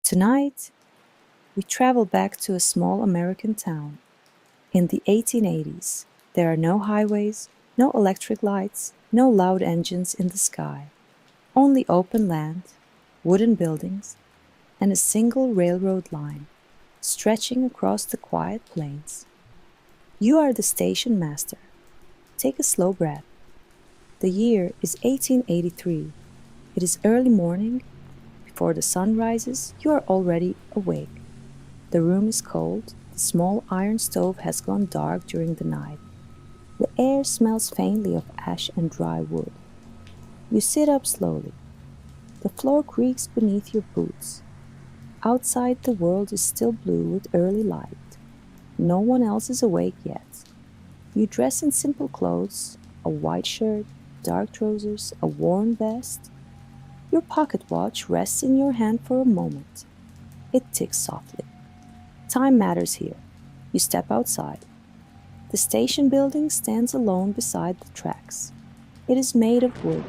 Tonight, we travel back to a small American town. In the 1880s, there are no highways, no electric lights, no loud engines in the sky, only open land, wooden buildings, and a single railroad line stretching across the quiet plains. You are the station master. Take a slow breath. The year is 1883. It is early morning. Before the sun rises, you are already awake. The room is cold. The small iron stove has gone dark during the night. The air smells faintly of ash and dry wood. You sit up slowly. The floor creaks beneath your boots. Outside, the world is still blue with early light. No one else is awake yet. You dress in simple clothes, a white shirt, dark trousers, a worn vest. Your pocket watch rests in your hand for a moment. It ticks softly. Time matters here. You step outside. The station building stands alone beside the tracks. It is made of wood,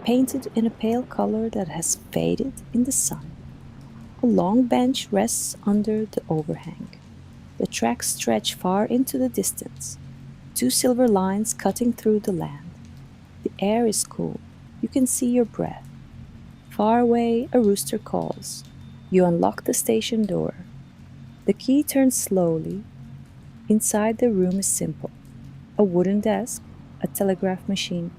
painted in a pale color that has faded in the sun. A long bench rests under the overhang. The tracks stretch far into the distance, two silver lines cutting through the land. The air is cool. You can see your breath. Far away, a rooster calls. You unlock the station door. The key turns slowly. Inside, the room is simple. A wooden desk, a telegraph machine,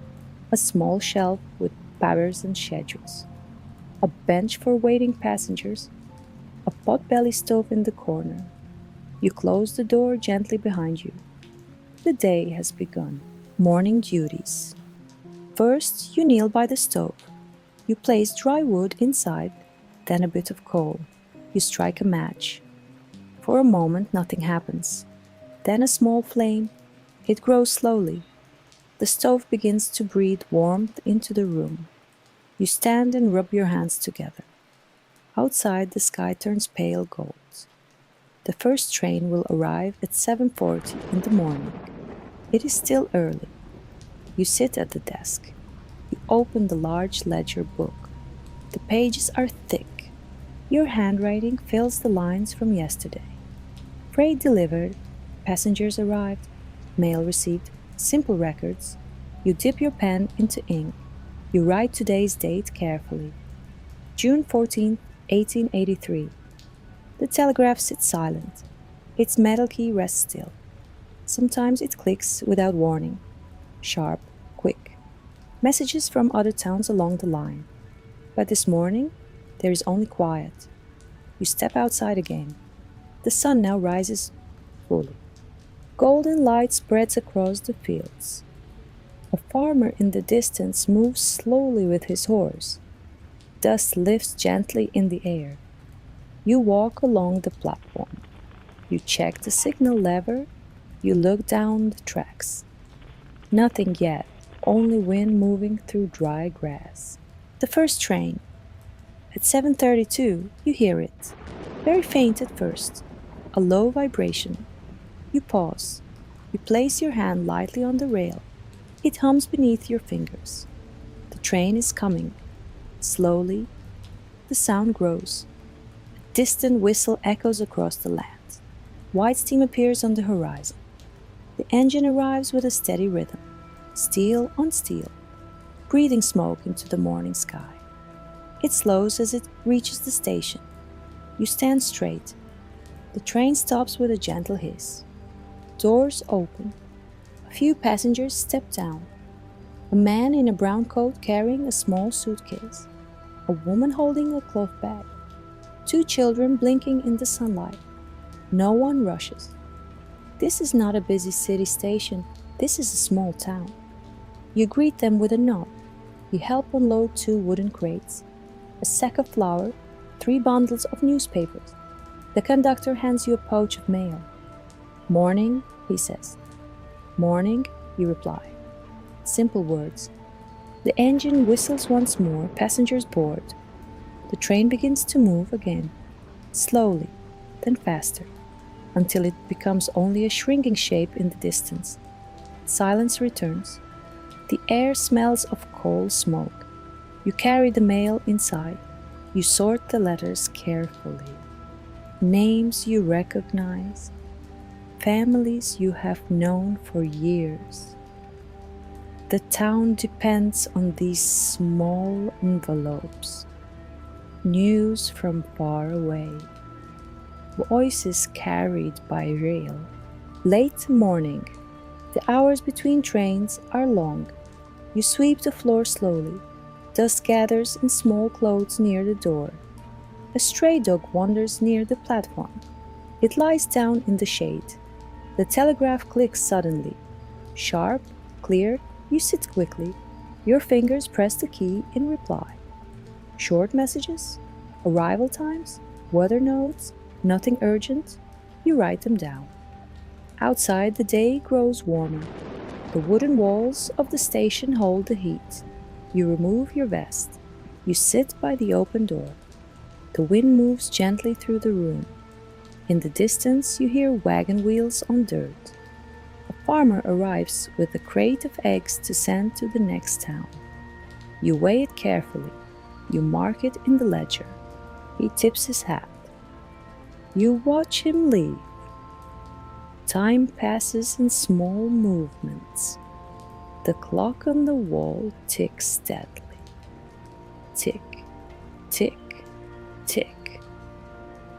a small shelf with papers and schedules, a bench for waiting passengers, a pot-belly stove in the corner. You close the door gently behind you. The day has begun. Morning duties. First, you kneel by the stove. You place dry wood inside, then a bit of coal. You strike a match. For a moment, nothing happens. Then a small flame. It grows slowly. The stove begins to breathe warmth into the room. You stand and rub your hands together. Outside, the sky turns pale gold. The first train will arrive at 7:40 in the morning. It is still early. You sit at the desk. You open the large ledger book. The pages are thick. Your handwriting fills the lines from yesterday. Freight delivered, passengers arrived, mail received, simple records. You dip your pen into ink. You write today's date carefully. June 14, 1883. The telegraph sits silent. Its metal key rests still. Sometimes it clicks without warning. Sharp, quick. Messages from other towns along the line. But this morning, there is only quiet. You step outside again. The sun now rises fully. Golden light spreads across the fields. A farmer in the distance moves slowly with his horse. Dust lifts gently in the air. You walk along the platform. You check the signal lever. You look down the tracks. Nothing yet, only wind moving through dry grass. The first train. At 7:32, you hear it. Very faint at first. A low vibration. You pause. You place your hand lightly on the rail. It hums beneath your fingers. The train is coming. Slowly, the sound grows. A distant whistle echoes across the land. White steam appears on the horizon. The engine arrives with a steady rhythm, steel on steel, breathing smoke into the morning sky. It slows as it reaches the station. You stand straight. The train stops with a gentle hiss. Doors open. A few passengers step down. A man in a brown coat carrying a small suitcase. A woman holding a cloth bag. Two children blinking in the sunlight. No one rushes. This is not a busy city station. This is a small town. You greet them with a nod. You help unload two wooden crates, a sack of flour, 3 bundles of newspapers. The conductor hands you a pouch of mail. Morning, he says. Morning, you reply. Simple words. The engine whistles once more, passengers board. The train begins to move again, slowly, then faster, until it becomes only a shrinking shape in the distance. Silence returns. The air smells of coal smoke. You carry the mail inside. You sort the letters carefully. Names you recognize, families you have known for years. The town depends on these small envelopes. News from far away. Voices carried by rail. Late morning. The hours between trains are long. You sweep the floor slowly. Dust gathers in small clods near the door. A stray dog wanders near the platform. It lies down in the shade. The telegraph clicks suddenly. Sharp, clear, you sit quickly. Your fingers press the key in reply. Short messages, arrival times, weather notes, nothing urgent. You write them down. Outside, the day grows warmer. The wooden walls of the station hold the heat. You remove your vest. You sit by the open door. The wind moves gently through the room. In the distance, you hear wagon wheels on dirt. A farmer arrives with a crate of eggs to send to the next town. You weigh it carefully. You mark it in the ledger. He tips his hat. You watch him leave. Time passes in small movements. The clock on the wall ticks steadily. Tick, tick, tick.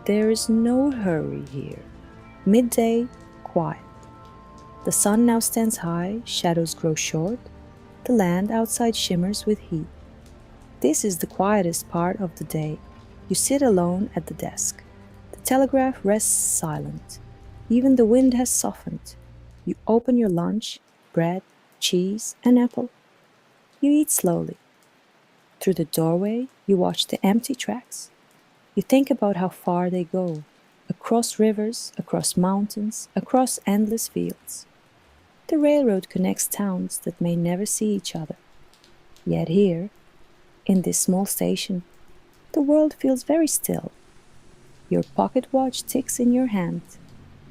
There is no hurry here. Midday, quiet. The sun now stands high, shadows grow short. The land outside shimmers with heat. This is the quietest part of the day. You sit alone at the desk. The telegraph rests silent. Even the wind has softened. You open your lunch, bread, cheese, and apple. You eat slowly. Through the doorway, you watch the empty tracks. You think about how far they go, across rivers, across mountains, across endless fields. The railroad connects towns that may never see each other. Yet here, in this small station, the world feels very still. Your pocket watch ticks in your hand.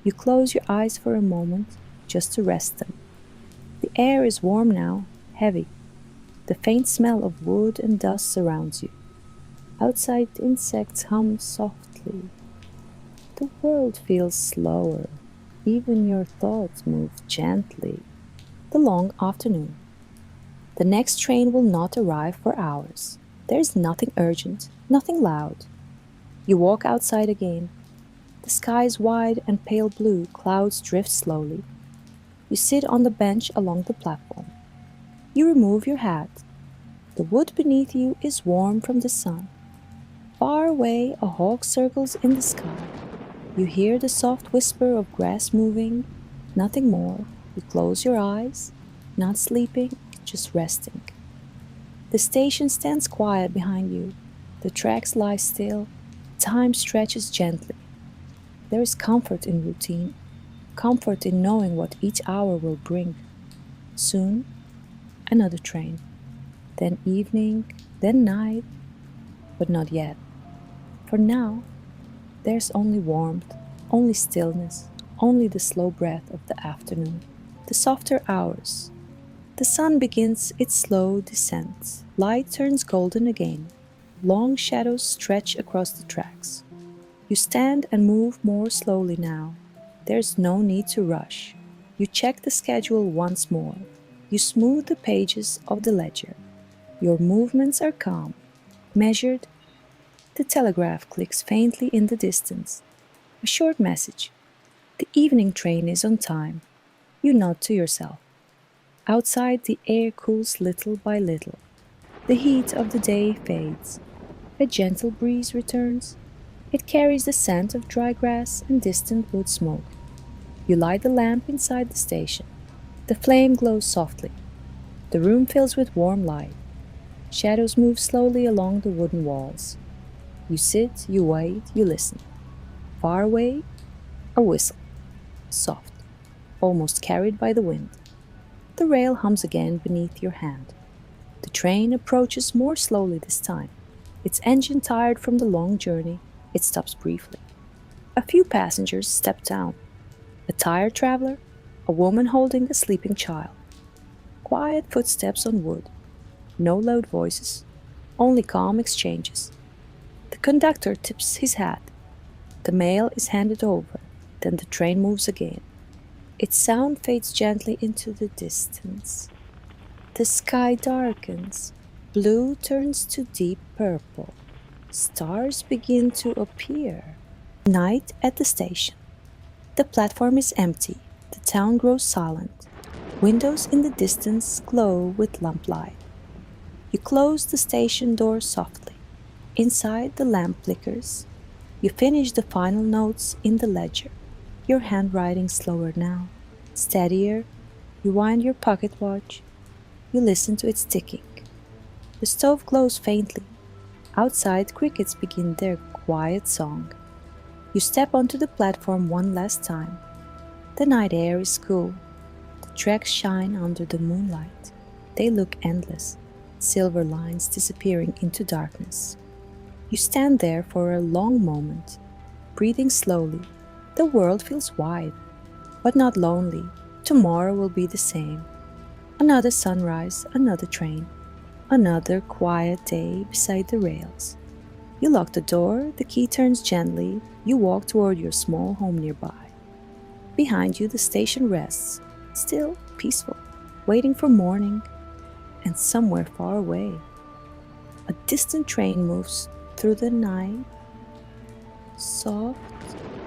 You close your eyes for a moment, just to rest them. The air is warm now, heavy. The faint smell of wood and dust surrounds you. Outside, insects hum softly. The world feels slower. Even your thoughts move gently. The long afternoon. The next train will not arrive for hours. There is nothing urgent, nothing loud. You walk outside again. The sky is wide and pale blue, clouds drift slowly. You sit on the bench along the platform. You remove your hat. The wood beneath you is warm from the sun. Far away, a hawk circles in the sky. You hear the soft whisper of grass moving, nothing more. You close your eyes, not sleeping, just resting. The station stands quiet behind you. The tracks lie still. Time stretches gently. There is comfort in routine, comfort in knowing what each hour will bring. Soon, another train, then evening, then night, but not yet. For now, there's only warmth, only stillness, only the slow breath of the afternoon, the softer hours. The sun begins its slow descent. Light turns golden again. Long shadows stretch across the tracks. You stand and move more slowly now. There's no need to rush. You check the schedule once more. You smooth the pages of the ledger. Your movements are calm, measured. The telegraph clicks faintly in the distance. A short message. The evening train is on time. You nod to yourself. Outside, the air cools little by little. The heat of the day fades. A gentle breeze returns. It carries the scent of dry grass and distant wood smoke. You light the lamp inside the station. The flame glows softly. The room fills with warm light. Shadows move slowly along the wooden walls. You sit, you wait, you listen. Far away, a whistle. Soft, almost carried by the wind. The rail hums again beneath your hand. The train approaches more slowly this time. Its engine tired from the long journey, it stops briefly. A few passengers step down. A tired traveler, a woman holding a sleeping child. Quiet footsteps on wood. No loud voices, only calm exchanges. Conductor tips his hat. The mail is handed over. Then the train moves again. Its sound fades gently into the distance. The sky darkens. Blue turns to deep purple. Stars begin to appear. Night at the station. The platform is empty. The town grows silent. Windows in the distance glow with lamplight. You close the station door softly. Inside, the lamp flickers. You finish the final notes in the ledger. Your handwriting slower now, steadier. You wind your pocket watch. You listen to its ticking. The stove glows faintly. Outside, crickets begin their quiet song. You step onto the platform one last time. The night air is cool. The tracks shine under the moonlight. They look endless, silver lines disappearing into darkness. You stand there for a long moment, breathing slowly. The world feels wide, but not lonely. Tomorrow will be the same. Another sunrise, another train, another quiet day beside the rails. You lock the door, the key turns gently, you walk toward your small home nearby. Behind you the station rests, still peaceful, waiting for morning, and somewhere far away, a distant train moves through the night, soft,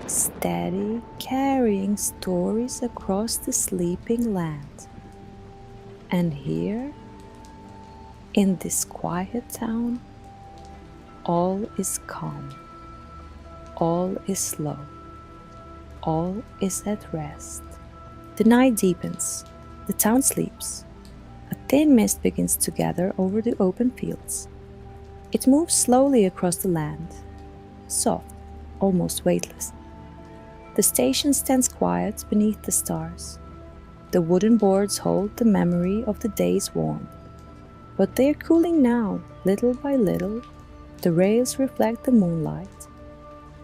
steady, carrying stories across the sleeping land. And here, in this quiet town, all is calm, all is slow, all is at rest. The night deepens, the town sleeps. A thin mist begins to gather over the open fields. It moves slowly across the land, soft, almost weightless. The station stands quiet beneath the stars. The wooden boards hold the memory of the day's warmth. But they are cooling now, little by little. The rails reflect the moonlight.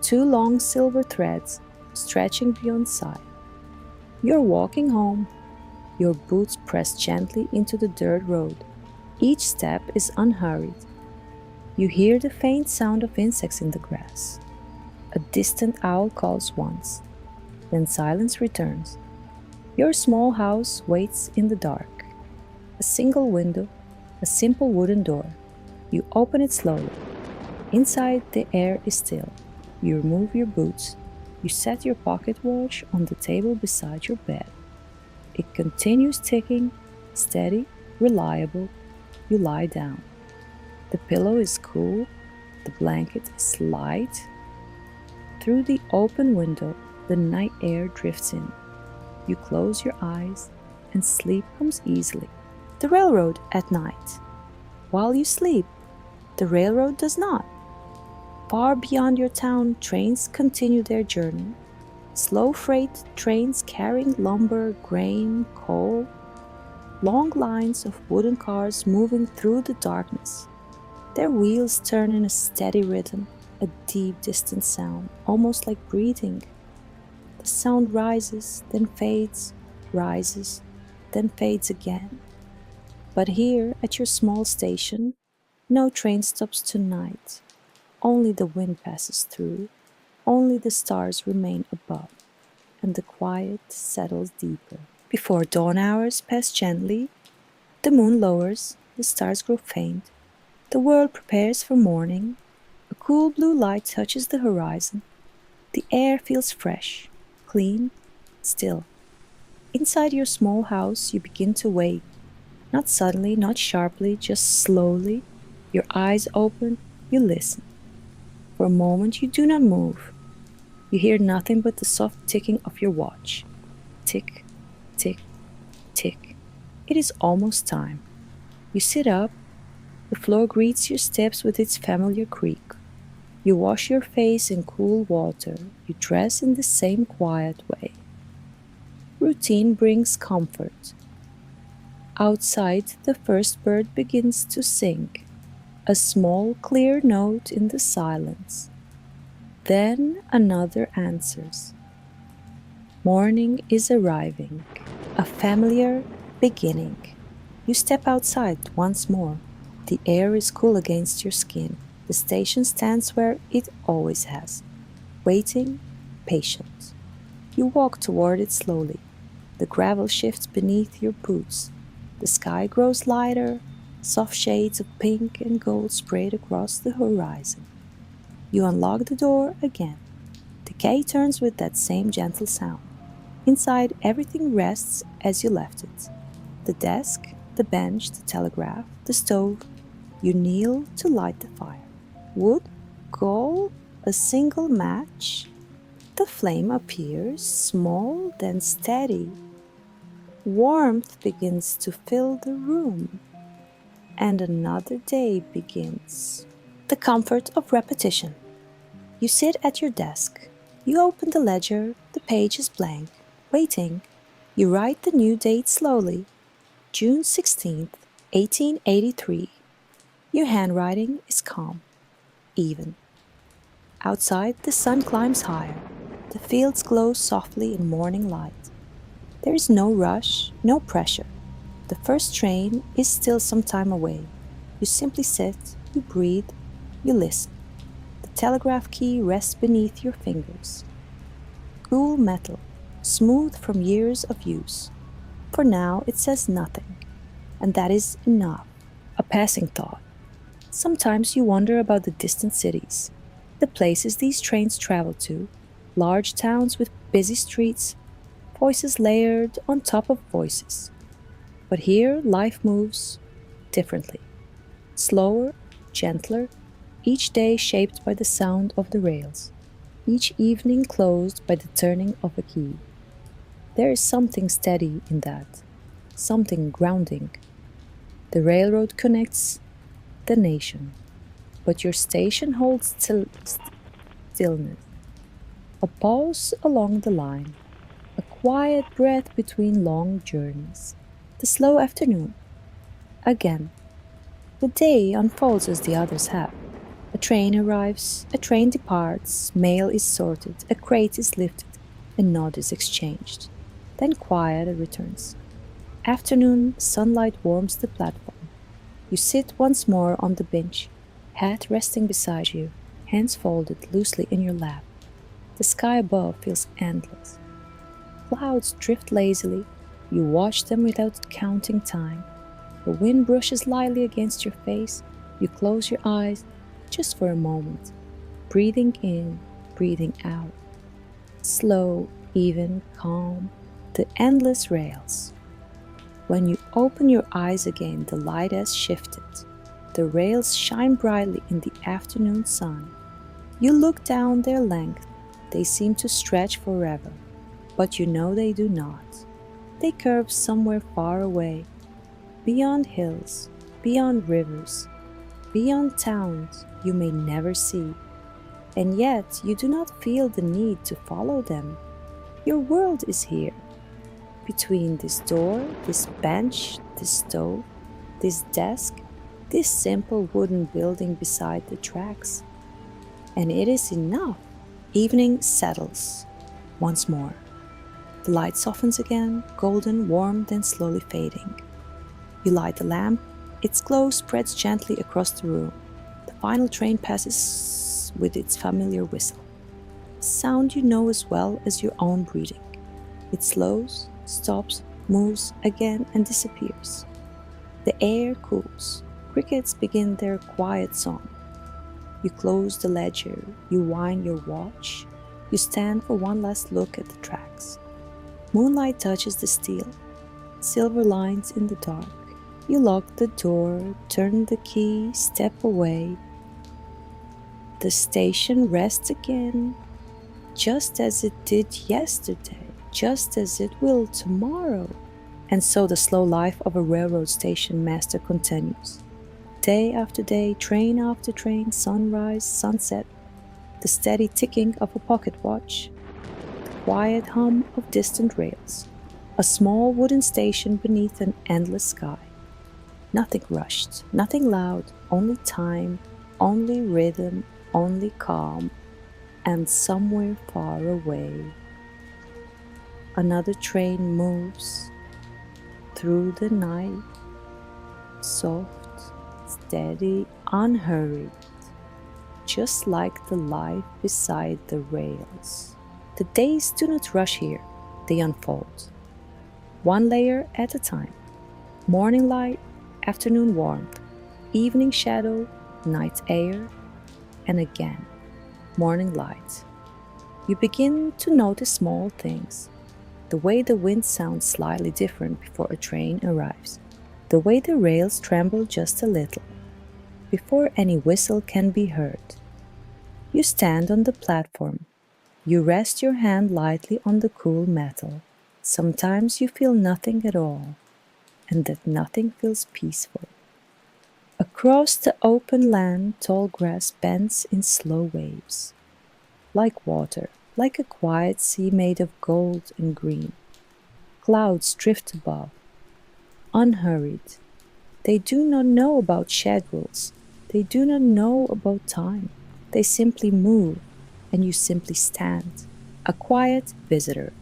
Two long silver threads stretching beyond sight. You're walking home. Your boots press gently into the dirt road. Each step is unhurried. You hear the faint sound of insects in the grass. A distant owl calls once. Then silence returns. Your small house waits in the dark. A single window, a simple wooden door. You open it slowly. Inside, the air is still. You remove your boots. You set your pocket watch on the table beside your bed. It continues ticking, steady, reliable. You lie down. The pillow is cool, the blanket is light. Through the open window, the night air drifts in. You close your eyes and sleep comes easily. The railroad at night. While you sleep, the railroad does not. Far beyond your town, trains continue their journey. Slow freight trains carrying lumber, grain, coal. Long lines of wooden cars moving through the darkness. Their wheels turn in a steady rhythm, a deep, distant sound, almost like breathing. The sound rises, then fades, rises, then fades again. But here, at your small station, no train stops tonight. Only the wind passes through, only the stars remain above, and the quiet settles deeper. Before dawn hours pass gently, the moon lowers, the stars grow faint. The world prepares for morning. A cool blue light touches the horizon. The air feels fresh, clean, still. Inside your small house, you begin to wake. Not suddenly, not sharply, just slowly. Your eyes open, you listen. For a moment, you do not move. You hear nothing but the soft ticking of your watch. Tick, tick, tick. It is almost time. You sit up. The floor greets your steps with its familiar creak. You wash your face in cool water. You dress in the same quiet way. Routine brings comfort. Outside, the first bird begins to sing. A small, clear note in the silence. Then another answers. Morning is arriving. A familiar beginning. You step outside once more. The air is cool against your skin. The station stands where it always has, waiting, patient. You walk toward it slowly. The gravel shifts beneath your boots. The sky grows lighter, soft shades of pink and gold sprayed across the horizon. You unlock the door again. The key turns with that same gentle sound. Inside, everything rests as you left it. The desk, the bench, the telegraph, the stove. You kneel to light the fire. Wood, coal, a single match. The flame appears, small, then steady. Warmth begins to fill the room, and another day begins. The comfort of repetition. You sit at your desk. You open the ledger, the page is blank. Waiting, you write the new date slowly. June 16th, 1883. Your handwriting is calm, even. Outside, the sun climbs higher. The fields glow softly in morning light. There is no rush, no pressure. The first train is still some time away. You simply sit, you breathe, you listen. The telegraph key rests beneath your fingers. Cool metal, smooth from years of use. For now, it says nothing, and that is enough. A passing thought. Sometimes you wonder about the distant cities, the places these trains travel to, large towns with busy streets, voices layered on top of voices. But here life moves differently, slower, gentler, each day shaped by the sound of the rails, each evening closed by the turning of a key. There is something steady in that, something grounding. The railroad connects the nation, but your station holds stillness, a pause along the line, a quiet breath between long journeys. The slow afternoon. Again, the day unfolds as the others have. A train arrives, a train departs, mail is sorted, a crate is lifted, a nod is exchanged. Then quiet returns. Afternoon sunlight warms the platform. You sit once more on the bench, hat resting beside you, hands folded loosely in your lap. The sky above feels endless. Clouds drift lazily. You watch them without counting time. The wind brushes lightly against your face. You close your eyes just for a moment, breathing in, breathing out. Slow, even, calm, the endless rails. When you open your eyes again, the light has shifted. The rails shine brightly in the afternoon sun. You look down their length. They seem to stretch forever, but you know they do not. They curve somewhere far away, beyond hills, beyond rivers, beyond towns you may never see. And yet you do not feel the need to follow them. Your world is here, between this door, this bench, this stove, this desk, this simple wooden building beside the tracks. And it is enough. Evening settles once more. The light softens again, golden, warm, then slowly fading. You light the lamp. Its glow spreads gently across the room. The final train passes with its familiar whistle, a sound you know as well as your own breathing. It slows, stops, moves again and disappears. The air cools. Crickets begin their quiet song. You close the ledger, you wind your watch, you stand for one last look at the tracks. Moonlight touches the steel, silver lines in the dark. You lock the door, turn the key, step away. The station rests again, just as it did yesterday, just as it will tomorrow. And so the slow life of a railroad station master continues. Day after day, train after train, sunrise, sunset, the steady ticking of a pocket watch, the quiet hum of distant rails, a small wooden station beneath an endless sky. Nothing rushed, nothing loud, only time, only rhythm, only calm, and somewhere far away, another train moves through the night, soft, steady, unhurried. just like the life beside the rails. The days do not rush here, they unfold, one layer at a time. Morning light, afternoon warmth, evening shadow, night air, and again, morning light. You begin to notice small things. The way the wind sounds slightly different before a train arrives. The way the rails tremble just a little, before any whistle can be heard. You stand on the platform. You rest your hand lightly on the cool metal. Sometimes you feel nothing at all, and that nothing feels peaceful. Across the open land, tall grass bends in slow waves, like water, like a quiet sea made of gold and green. Clouds drift above, unhurried. They do not know about schedules. They do not know about time. They simply move, and you simply stand, a quiet visitor.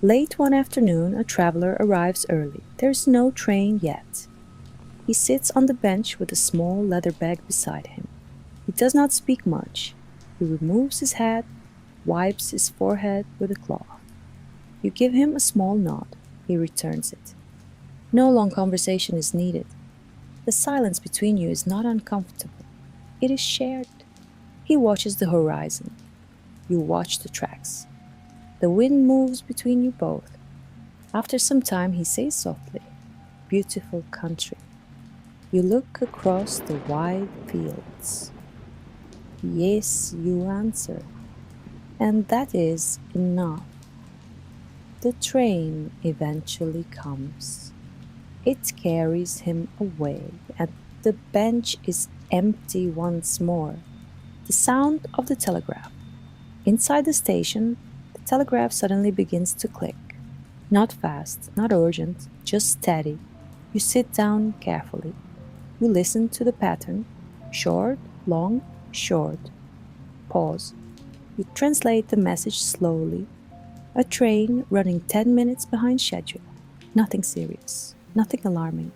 Late one afternoon, a traveler arrives early. There is no train yet. He sits on the bench with a small leather bag beside him. He does not speak much. He removes his hat, wipes his forehead with a cloth. You give him a small nod. He returns it. No long conversation is needed. The silence between you is not uncomfortable. It is shared. He watches the horizon. You watch the tracks. The wind moves between you both. After some time, he says softly, "Beautiful country." You look across the wide fields. "Yes," you answer, and that is enough. The train eventually comes. It carries him away, and the bench is empty once more. The sound of the telegraph. Inside the station, the telegraph suddenly begins to click. Not fast, not urgent, just steady. You sit down carefully. You listen to the pattern. Short, long, short. Pause. You translate the message slowly. A train running 10 minutes behind schedule. Nothing serious. Nothing alarming.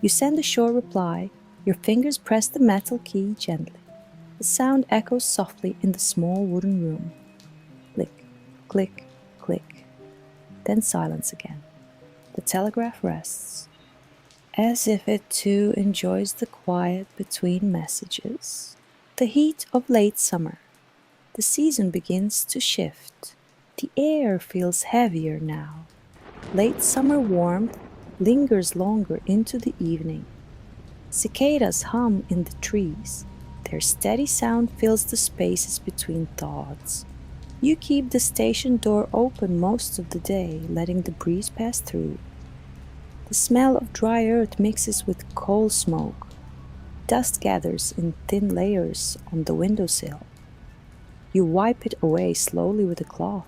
You send a short reply. Your fingers press the metal key gently. The sound echoes softly in the small wooden room. Click, click, click. Then silence again. The telegraph rests, as if it too enjoys the quiet between messages. The heat of late summer. The season begins to shift. The air feels heavier now. Late summer warmth lingers longer into the evening. Cicadas hum in the trees. Their steady sound fills the spaces between thoughts. You keep the station door open most of the day, letting the breeze pass through. The smell of dry earth mixes with coal smoke. Dust gathers in thin layers on the windowsill. You wipe it away slowly with a cloth.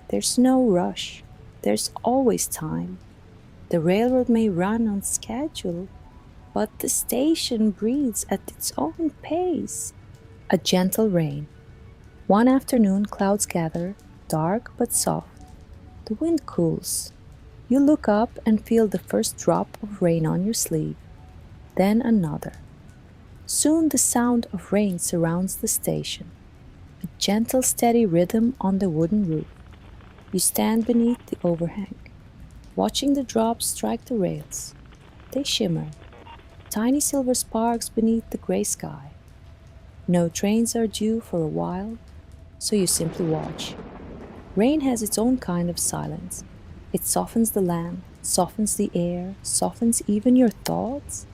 There's no rush. There's always time. The railroad may run on schedule, but the station breathes at its own pace. A gentle rain. One afternoon, clouds gather, dark but soft. The wind cools. You look up and feel the first drop of rain on your sleeve, then another. Soon the sound of rain surrounds the station, a gentle, steady rhythm on the wooden roof. You stand beneath the overhang, watching the drops strike the rails. They shimmer, tiny silver sparks beneath the gray sky. No trains are due for a while, so you simply watch. Rain has its own kind of silence. It softens the land, softens the air, softens even your thoughts.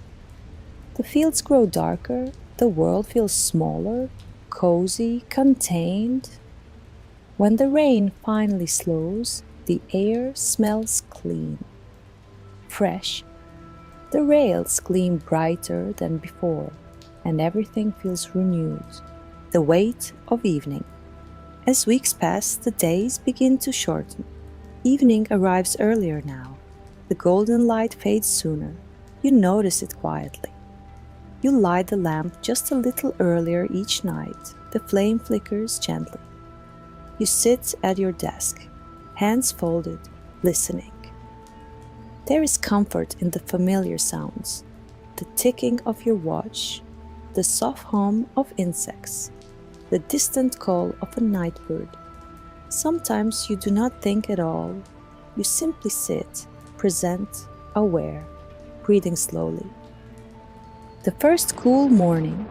The fields grow darker, the world feels smaller, cozy, contained. When the rain finally slows, the air smells clean, fresh. The rails gleam brighter than before, and everything feels renewed. The weight of evening. As weeks pass, the days begin to shorten. Evening arrives earlier now. The golden light fades sooner. You notice it quietly. You light the lamp just a little earlier each night. The flame flickers gently. You sit at your desk, hands folded, listening. There is comfort in the familiar sounds, the ticking of your watch, the soft hum of insects, the distant call of a night bird. Sometimes you do not think at all. You simply sit, present, aware, breathing slowly. The first cool morning.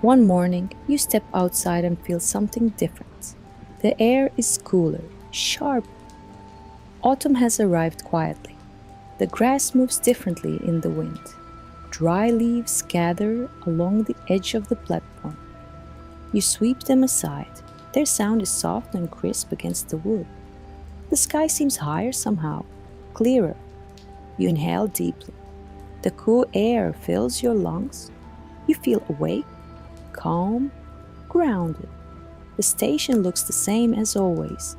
One morning, you step outside and feel something different. The air is cooler, sharp. Autumn has arrived quietly. The grass moves differently in the wind. Dry leaves gather along the edge of the platform. You sweep them aside. Their sound is soft and crisp against the wood. The sky seems higher somehow, clearer. You inhale deeply. The cool air fills your lungs. You feel awake, calm, grounded. The station looks the same as always,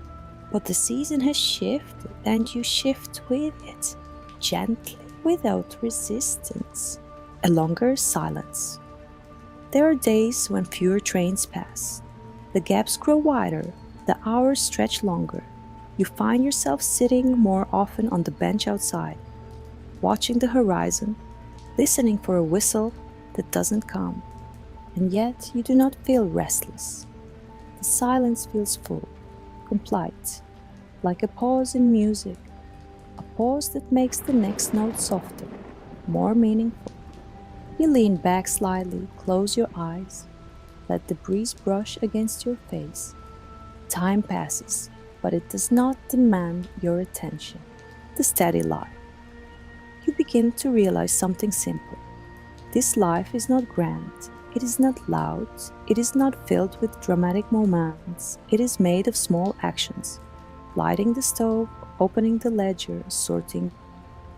but the season has shifted and you shift with it, gently, without resistance. A longer silence. There are days when fewer trains pass. The gaps grow wider, the hours stretch longer. You find yourself sitting more often on the bench outside, watching the horizon, listening for a whistle that doesn't come. And yet you do not feel restless. The silence feels full, complete, like a pause in music, a pause that makes the next note softer, more meaningful. You lean back slightly, close your eyes, let the breeze brush against your face. Time passes, but it does not demand your attention. The steady life. You begin to realize something simple. This life is not grand, it is not loud, it is not filled with dramatic moments, it is made of small actions. Lighting the stove, opening the ledger, sorting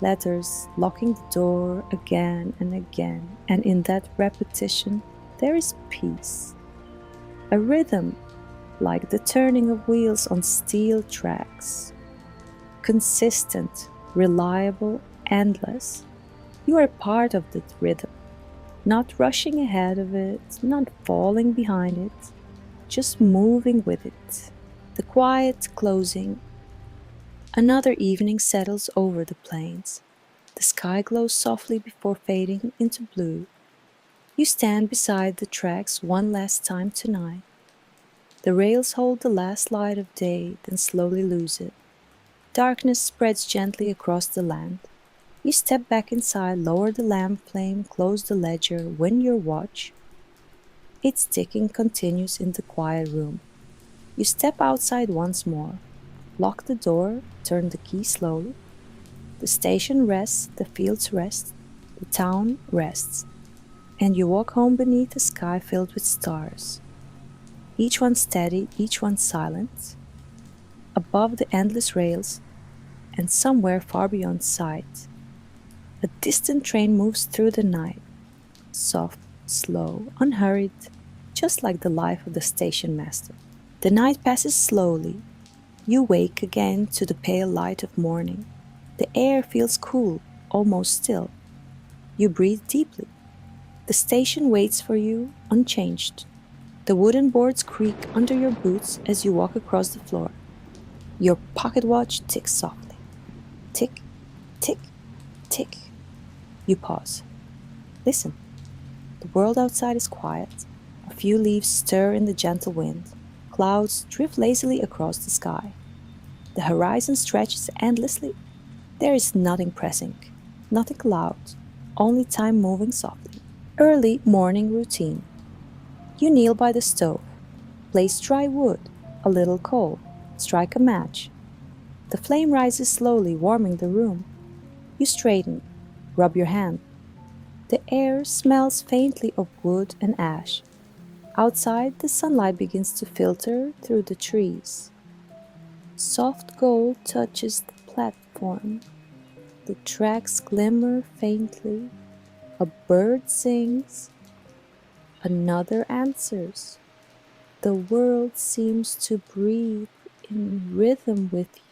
letters, locking the door again and again, and in that repetition there is peace. A rhythm, like the turning of wheels on steel tracks. Consistent, reliable, endless. You are part of that rhythm, not rushing ahead of it, not falling behind it, just moving with it. The quiet closing. Another evening settles over the plains. The sky glows softly before fading into blue. You stand beside the tracks one last time tonight. The rails hold the last light of day, then slowly lose it. Darkness spreads gently across the land. You step back inside, lower the lamp flame, close the ledger, wind your watch. Its ticking continues in the quiet room. You step outside once more, lock the door, turn the key slowly. The station rests, the fields rest, the town rests, and you walk home beneath a sky filled with stars. Each one steady, each one silent. Above the endless rails, and somewhere far beyond sight, a distant train moves through the night, soft, slow, unhurried, just like the life of the station master. The night passes slowly. You wake again to the pale light of morning. The air feels cool, almost still. You breathe deeply. The station waits for you, unchanged. The wooden boards creak under your boots as you walk across the floor. Your pocket watch ticks softly. Tick, tick, tick. You pause. Listen. The world outside is quiet. A few leaves stir in the gentle wind. Clouds drift lazily across the sky. The horizon stretches endlessly. There is nothing pressing, nothing loud, only time moving softly. Early morning routine. You kneel by the stove. Place dry wood, a little coal. Strike a match. The flame rises slowly, warming the room. You straighten. Rub your hand. The air smells faintly of wood and ash. Outside, the sunlight begins to filter through the trees. Soft gold touches the platform. The tracks glimmer faintly. A bird sings. Another answers. The world seems to breathe in rhythm with you.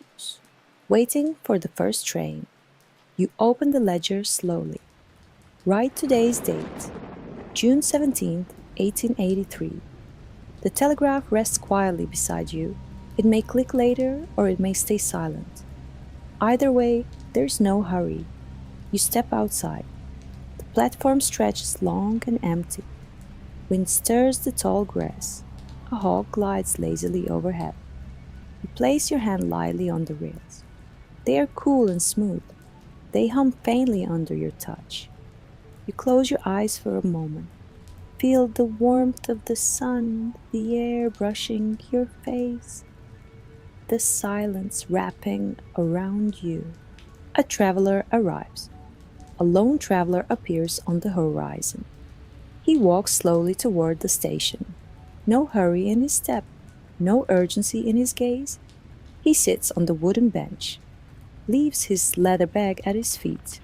Waiting for the first train. You open the ledger slowly. Write today's date, June 17th, 1883. The telegraph rests quietly beside you. It may click later or it may stay silent. Either way, there's no hurry. You step outside. The platform stretches long and empty. Wind stirs the tall grass. A hawk glides lazily overhead. You place your hand lightly on the rails. They are cool and smooth. They hum faintly under your touch. You close your eyes for a moment. Feel the warmth of the sun, the air brushing your face, the silence wrapping around you. A traveler arrives. A lone traveler appears on the horizon. He walks slowly toward the station. No hurry in his step, no urgency in his gaze. He sits on the wooden bench, leaves his leather bag at his feet.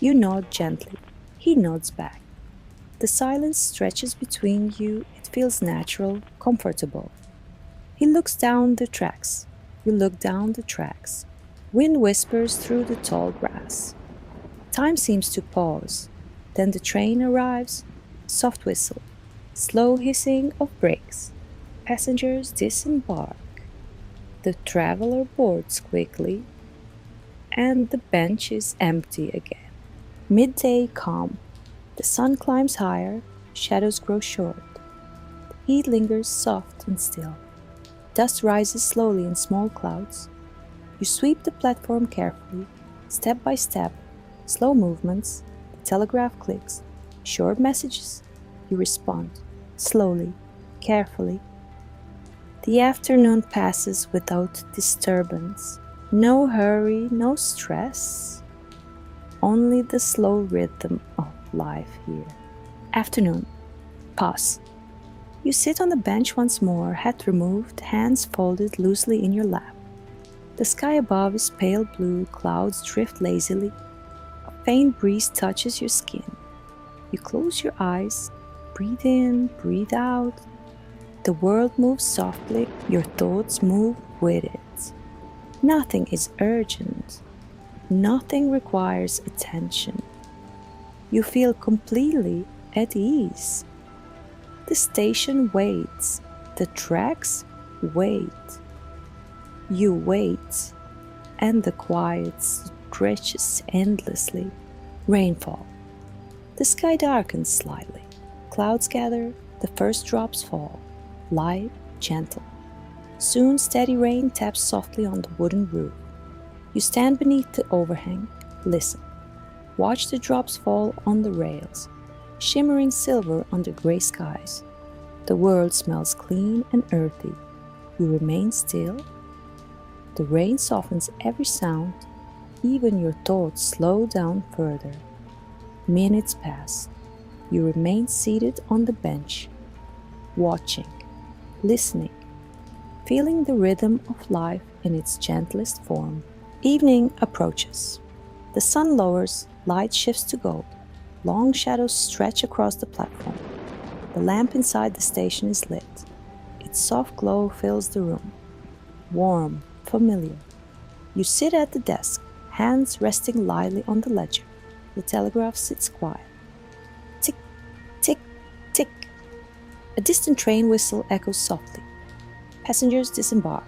You nod gently. He nods back. The silence stretches between you. It feels natural, comfortable. He looks down the tracks. You look down the tracks. Wind whispers through the tall grass. Time seems to pause. Then the train arrives. Soft whistle. Slow hissing of brakes. Passengers disembark. The traveler boards quickly, and the bench is empty again. Midday calm. The sun climbs higher, shadows grow short. The heat lingers soft and still. Dust rises slowly in small clouds. You sweep the platform carefully, step by step, slow movements. The telegraph clicks. Short messages. You respond, slowly, carefully. The afternoon passes without disturbance. No hurry, no stress. Only the slow rhythm of life here. Afternoon. Pause. You sit on the bench once more, hat removed, hands folded loosely in your lap. The sky above is pale blue, clouds drift lazily. A faint breeze touches your skin. You close your eyes, breathe in, breathe out. The world moves softly, your thoughts move with it. Nothing is urgent. Nothing requires attention. You feel completely at ease. The station waits. The tracks wait. You wait, and the quiet stretches endlessly. Rainfall. The sky darkens slightly. Clouds gather, the first drops fall. Light, gentle. Soon steady rain taps softly on the wooden roof. You stand beneath the overhang, listen. Watch the drops fall on the rails, shimmering silver under gray skies. The world smells clean and earthy. You remain still. The rain softens every sound, even your thoughts slow down further. Minutes pass. You remain seated on the bench, watching, listening, feeling the rhythm of life in its gentlest form. Evening approaches. The sun lowers, light shifts to gold. Long shadows stretch across the platform. The lamp inside the station is lit. Its soft glow fills the room. Warm, familiar. You sit at the desk, hands resting lightly on the ledger. The telegraph sits quiet. Tick, tick, tick. A distant train whistle echoes softly. Passengers disembark.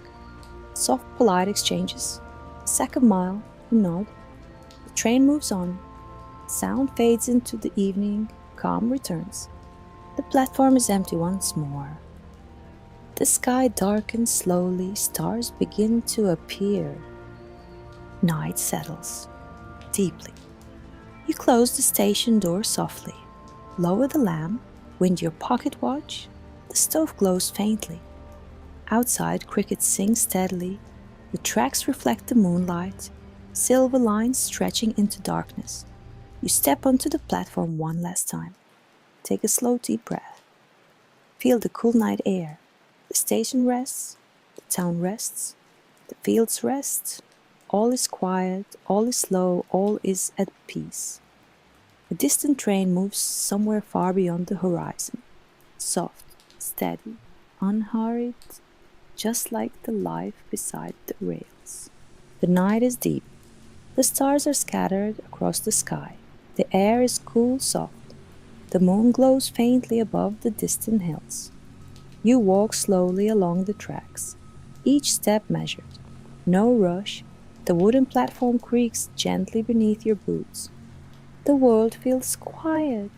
Soft, polite exchanges. A second mile, a nod. The train moves on. Sound fades into the evening. Calm returns. The platform is empty once more. The sky darkens slowly. Stars begin to appear. Night settles deeply. You close the station door softly. Lower the lamp. Wind your pocket watch. The stove glows faintly. Outside, crickets sing steadily. The tracks reflect the moonlight, silver lines stretching into darkness. You step onto the platform one last time. Take a slow, deep breath. Feel the cool night air. The station rests. The town rests. The fields rest. All is quiet. All is slow. All is at peace. A distant train moves somewhere far beyond the horizon. Soft, steady, unhurried, just like the life beside the rails. The night is deep. The stars are scattered across the sky. The air is cool, soft. The moon glows faintly above the distant hills. You walk slowly along the tracks, each step measured. No rush. The wooden platform creaks gently beneath your boots. The world feels quiet,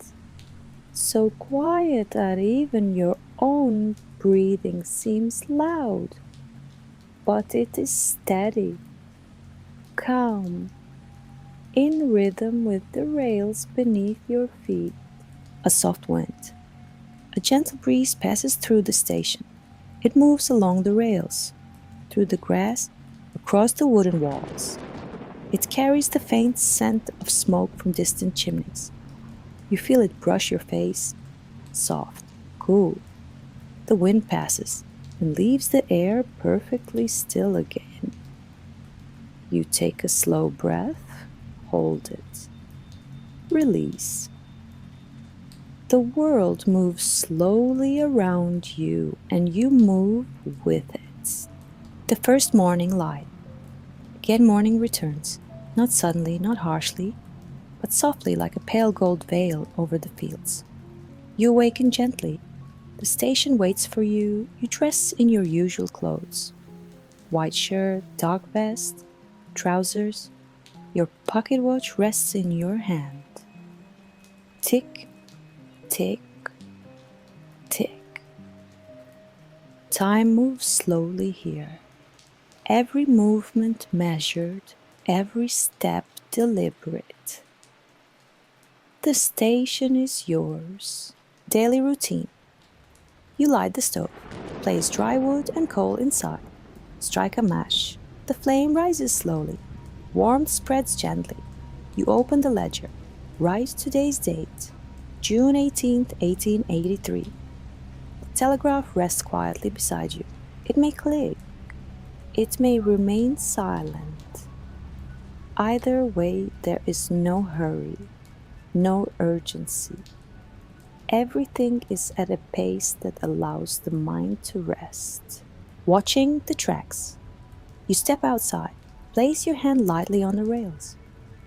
so quiet that even your own breathing seems loud. But it is steady, calm, in rhythm with the rails beneath your feet. A soft wind, a gentle breeze passes through the station. It moves along the rails, through the grass, across the wooden walls. It carries the faint scent of smoke from distant chimneys. You feel it brush your face, soft, cool. The wind passes and leaves the air perfectly still again. You take a slow breath, hold it, release. The world moves slowly around you and you move with it. The first morning light. Again morning returns, not suddenly, not harshly, but softly like a pale gold veil over the fields. You awaken gently. The station waits for you. You dress in your usual clothes. White shirt, dark vest, trousers. Your pocket watch rests in your hand. Tick, tick, tick. Time moves slowly here. Every movement measured, every step deliberate. The station is yours. Daily routine. You light the stove, place dry wood and coal inside. Strike a match. The flame rises slowly. Warmth spreads gently. You open the ledger. Write today's date, June 18th, 1883. The telegraph rests quietly beside you. It may click. It may remain silent. Either way, there is no hurry, no urgency. Everything is at a pace that allows the mind to rest. Watching the tracks. You step outside, place your hand lightly on the rails.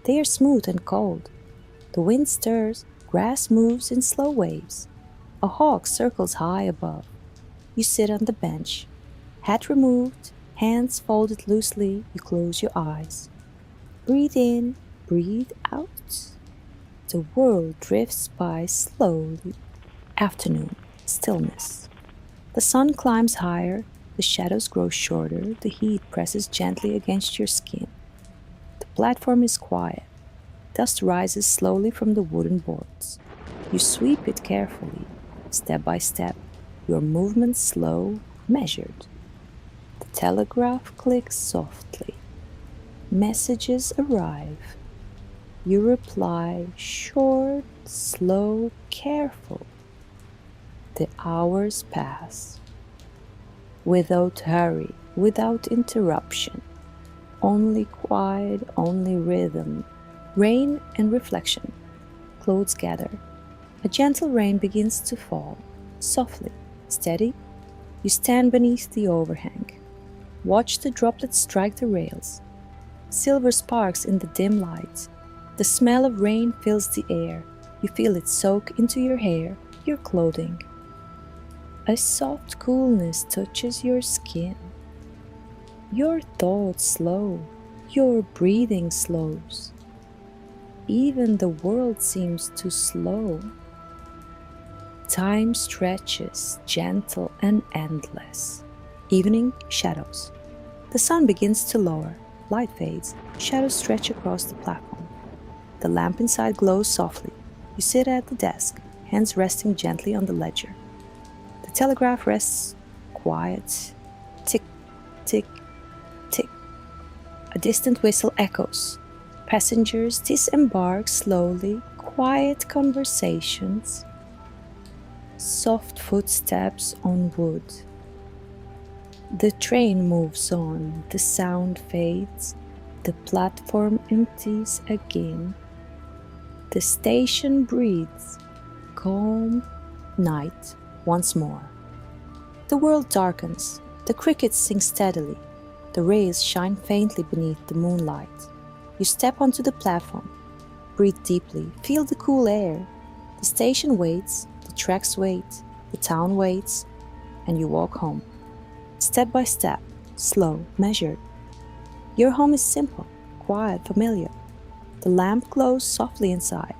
They are smooth and cold. The wind stirs, grass moves in slow waves. A hawk circles high above. You sit on the bench, hat removed, hands folded loosely, you close your eyes. Breathe in, breathe out. The world drifts by slowly. Afternoon, stillness. The sun climbs higher, the shadows grow shorter, the heat presses gently against your skin. The platform is quiet. Dust rises slowly from the wooden boards. You sweep it carefully, step by step, your movements slow, measured. The telegraph clicks softly. Messages arrive. You reply, short, slow, careful. The hours pass. Without hurry, without interruption. Only quiet, only rhythm. Rain and reflection. Clouds gather. A gentle rain begins to fall. Softly, steady. You stand beneath the overhang. Watch the droplets strike the rails. Silver sparks in the dim light. The smell of rain fills the air. You feel it soak into your hair, your clothing. A soft coolness touches your skin. Your thoughts slow, your breathing slows. Even the world seems too slow. Time stretches, gentle and endless. Evening shadows. The sun begins to lower. Light fades. Shadows stretch across the platform. The lamp inside glows softly. You sit at the desk, hands resting gently on the ledger. The telegraph rests quiet. Tick, tick, tick. A distant whistle echoes. Passengers disembark slowly. Quiet conversations. Soft footsteps on wood. The train moves on. The sound fades. The platform empties again. The station breathes. Calm night once more. The world darkens. The crickets sing steadily. The rays shine faintly beneath the moonlight. You step onto the platform. Breathe deeply. Feel the cool air. The station waits. The tracks wait. The town waits. And you walk home. Step by step. Slow, measured. Your home is simple, quiet, familiar. The lamp glows softly inside.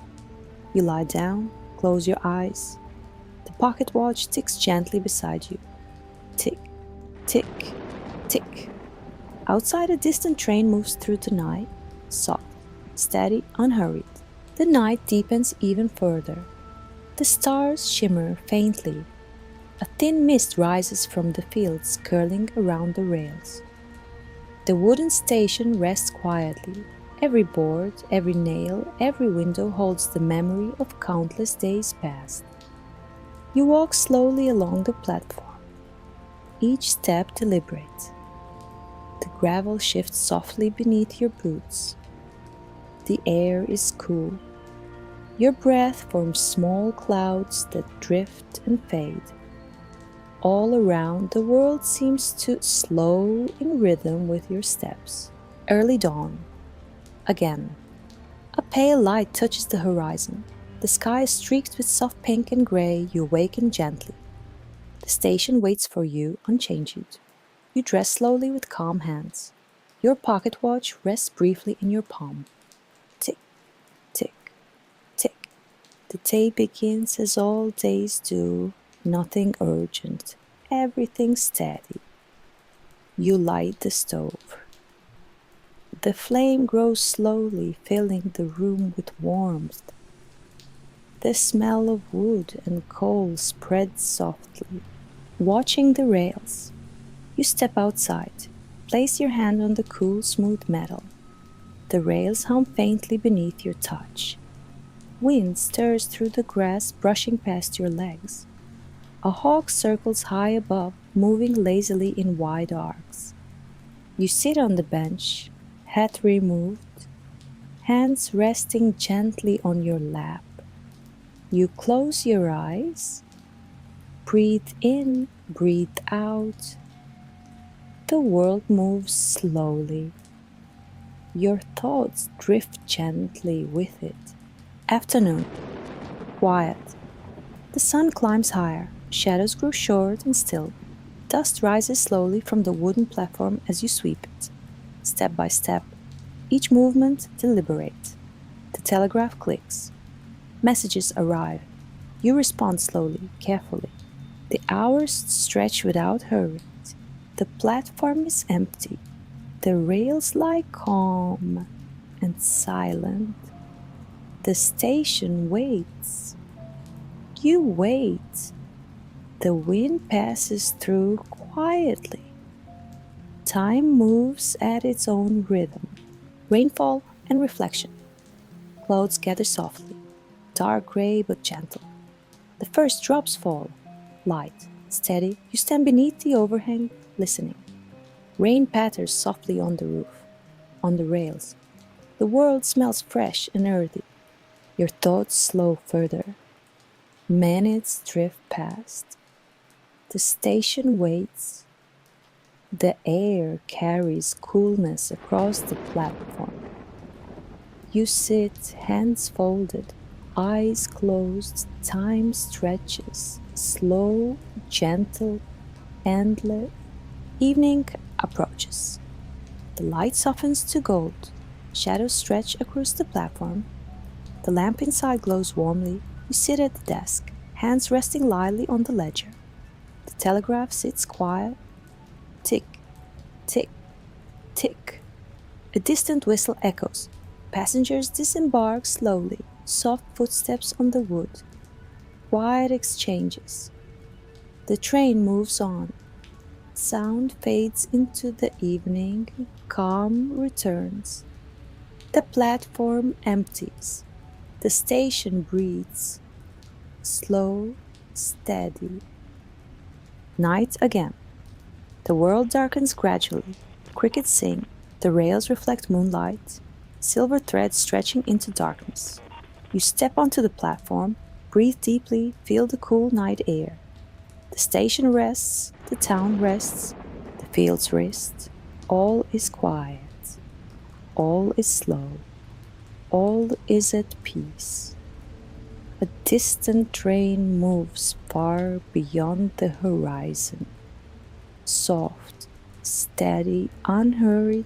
You lie down, Close your eyes. The pocket watch ticks gently beside you. Tick, tick, tick. Outside, a distant train moves through the night, soft, steady, unhurried. The night deepens even further. The stars shimmer faintly. A thin mist rises from the fields curling around the rails. The wooden station rests quietly. Every board, every nail, every window holds the memory of countless days past. You walk slowly along the platform, each step deliberate. The gravel shifts softly beneath your boots. The air is cool. Your breath forms small clouds that drift and fade. All around, the world seems to slow in rhythm with your steps. Early dawn. Again. A pale light touches the horizon. The sky is streaked with soft pink and gray. You awaken gently. The station waits for you, unchanged. You dress slowly with calm hands. Your pocket watch rests briefly in your palm. Tick, tick, tick. The day begins as all days do, nothing urgent, everything steady. You light the stove. The flame grows slowly, filling the room with warmth. The smell of wood and coal spreads softly. Watching the rails, you step outside. Place your hand on the cool, smooth metal. The rails hum faintly beneath your touch. Wind stirs through the grass, brushing past your legs. A hawk circles high above, moving lazily in wide arcs. You sit on the bench, hat removed, hands resting gently on your lap. You close your eyes, breathe in, breathe out. The world moves slowly. Your thoughts drift gently with it. Afternoon. Quiet. The sun climbs higher. Shadows grow short and still. Dust rises slowly from the wooden platform as you sweep it. Step by step. Each movement deliberate. The telegraph clicks. Messages arrive. You respond slowly, carefully. The hours stretch without hurry. The platform is empty. The rails lie calm and silent. The station waits. You wait. The wind passes through quietly. Time moves at its own rhythm. Rainfall and reflection. Clouds gather softly, dark gray but gentle. The first drops fall, light, steady. You stand beneath the overhang, listening. Rain patters softly on the roof, on the rails. The world smells fresh and earthy. Your thoughts slow further. Minutes drift past. The station waits. The air carries coolness across the platform. You sit, hands folded, eyes closed. Time stretches, slow, gentle, endless. Evening approaches. The light softens to gold. Shadows stretch across the platform. The lamp inside glows warmly. You sit at the desk, hands resting lightly on the ledger. The telegraph sits quiet. Tick, tick, tick. A distant whistle echoes. Passengers disembark slowly. Soft footsteps on the wood. Quiet exchanges. The train moves on. Sound fades into the evening. Calm returns. The platform empties. The station breathes. Slow, steady. Night again. The world darkens gradually. Crickets sing. The rails reflect moonlight. Silver threads stretching into darkness. You step onto the platform, breathe deeply, feel the cool night air. The station rests, the town rests, the fields rest. All is quiet. All is slow. All is at peace. A distant train moves far beyond the horizon. Soft, steady, unhurried,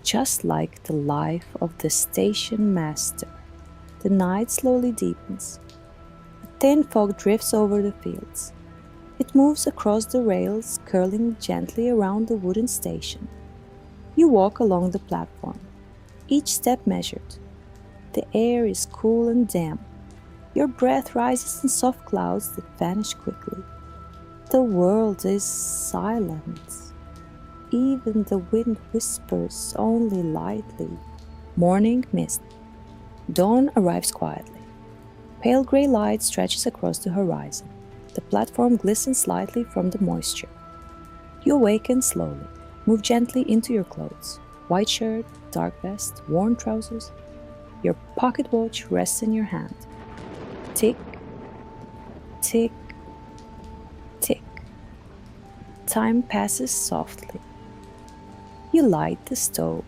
just like the life of the station master. The night slowly deepens. Thin fog drifts over the fields. It moves across the rails, curling gently around the wooden station. You walk along the platform, each step measured. The air is cool and damp. Your breath rises in soft clouds that vanish quickly. The world is silent. Even the wind whispers only lightly. Morning mist. Dawn arrives quietly. Pale gray light stretches across the horizon. The platform glistens slightly from the moisture. You awaken slowly, move gently into your clothes. White shirt, dark vest, worn trousers. Your pocket watch rests in your hand. Tick, tick, tick. Time passes softly. You light the stove.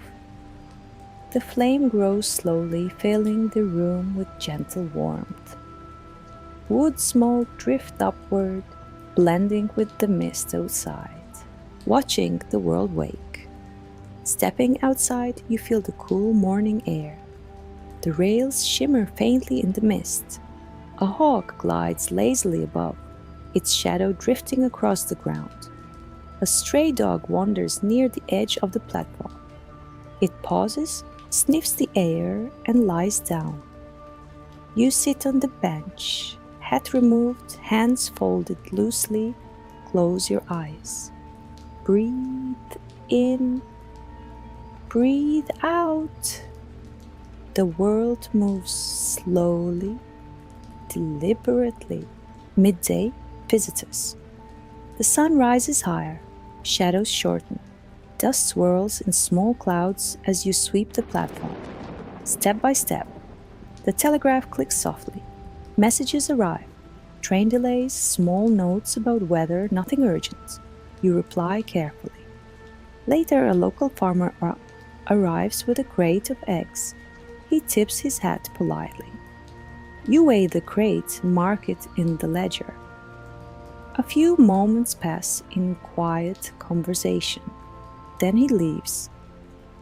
The flame grows slowly, filling the room with gentle warmth. Wood smoke drifts upward, blending with the mist outside, watching the world wake. Stepping outside, you feel the cool morning air. The rails shimmer faintly in the mist. A hawk glides lazily above, its shadow drifting across the ground. A stray dog wanders near the edge of the platform. It pauses, sniffs the air, and lies down. You sit on the bench, hat removed, hands folded loosely, close your eyes. Breathe in, breathe out. The world moves slowly, deliberately. Midday, visitors. The sun rises higher, shadows shorten. Dust swirls in small clouds as you sweep the platform. Step by step, the telegraph clicks softly. Messages arrive. Train delays, small notes about weather, nothing urgent. You reply carefully. Later, a local farmer arrives with a crate of eggs. He tips his hat politely. You weigh the crate, mark it in the ledger. A few moments pass in quiet conversation. Then he leaves.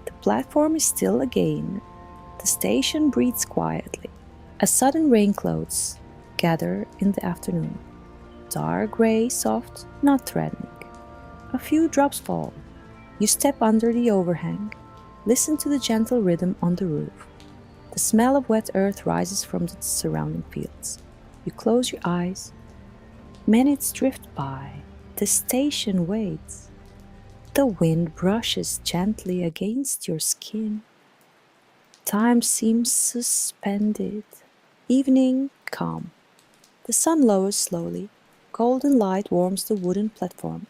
The platform is still again. The station breathes quietly. A sudden rain clouds gather in the afternoon. Dark gray, soft, not threatening. A few drops fall. You step under the overhang. Listen to the gentle rhythm on the roof. The smell of wet earth rises from the surrounding fields. You close your eyes. Minutes drift by. The station waits. The wind brushes gently against your skin. Time seems suspended. Evening, calm. The sun lowers slowly. Golden light warms the wooden platform.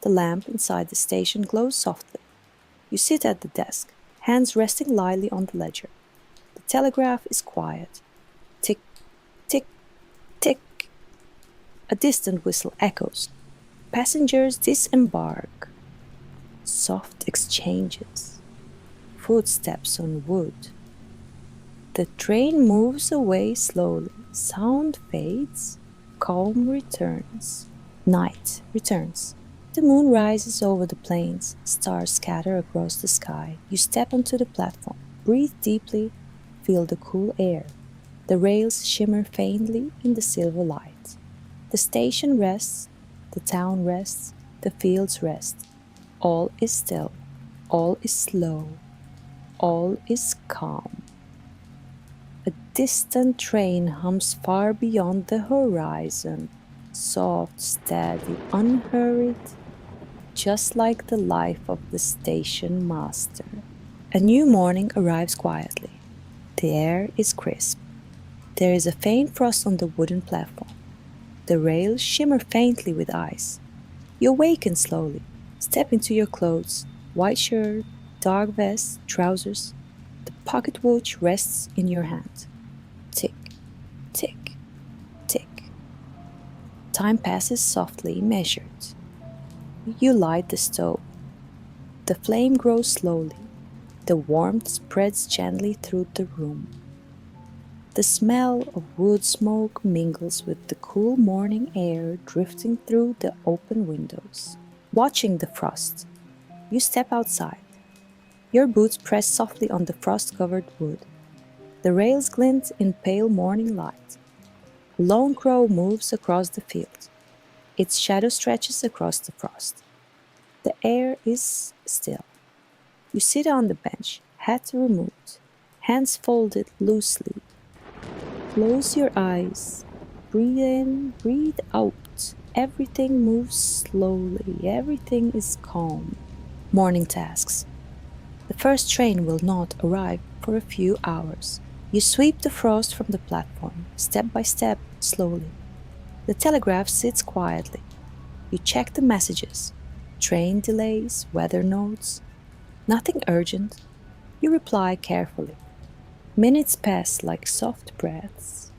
The lamp inside the station glows softly. You sit at the desk, hands resting lightly on the ledger. The telegraph is quiet. Tick, tick, tick. A distant whistle echoes. Passengers disembark. Soft exchanges. Footsteps on wood. The train moves away slowly. Sound fades. Calm returns. Night returns. The moon rises over the plains. Stars scatter across the sky. You step onto the platform. Breathe deeply. Feel the cool air. The rails shimmer faintly in the silver light. The station rests. The town rests. The fields rest. All is still. All is slow. All is calm. A distant train hums far beyond the horizon. Soft, steady, unhurried, just like the life of the station master. A new morning arrives quietly. The air is crisp. There is a faint frost on the wooden platform. The rails shimmer faintly with ice. You awaken slowly. Step into your clothes. White shirt, dark vest, trousers. The pocket watch rests in your hand. Tick, tick, tick. Time passes softly, measured. You light the stove. The flame grows slowly. The warmth spreads gently through the room. The smell of wood smoke mingles with the cool morning air drifting through the open windows. Watching the frost, you step outside. Your boots press softly on the frost-covered wood. The rails glint in pale morning light. A lone crow moves across the field. Its shadow stretches across the frost. The air is still. You sit on the bench, hat removed, hands folded loosely. Close your eyes. Breathe in, breathe out. Everything moves slowly. Everything is calm. Morning tasks. The first train will not arrive for a few hours. You sweep the frost from the platform, step by step, slowly. The telegraph sits quietly. You check the messages. Train delays, weather notes. Nothing urgent. You reply carefully. Minutes pass like soft breaths.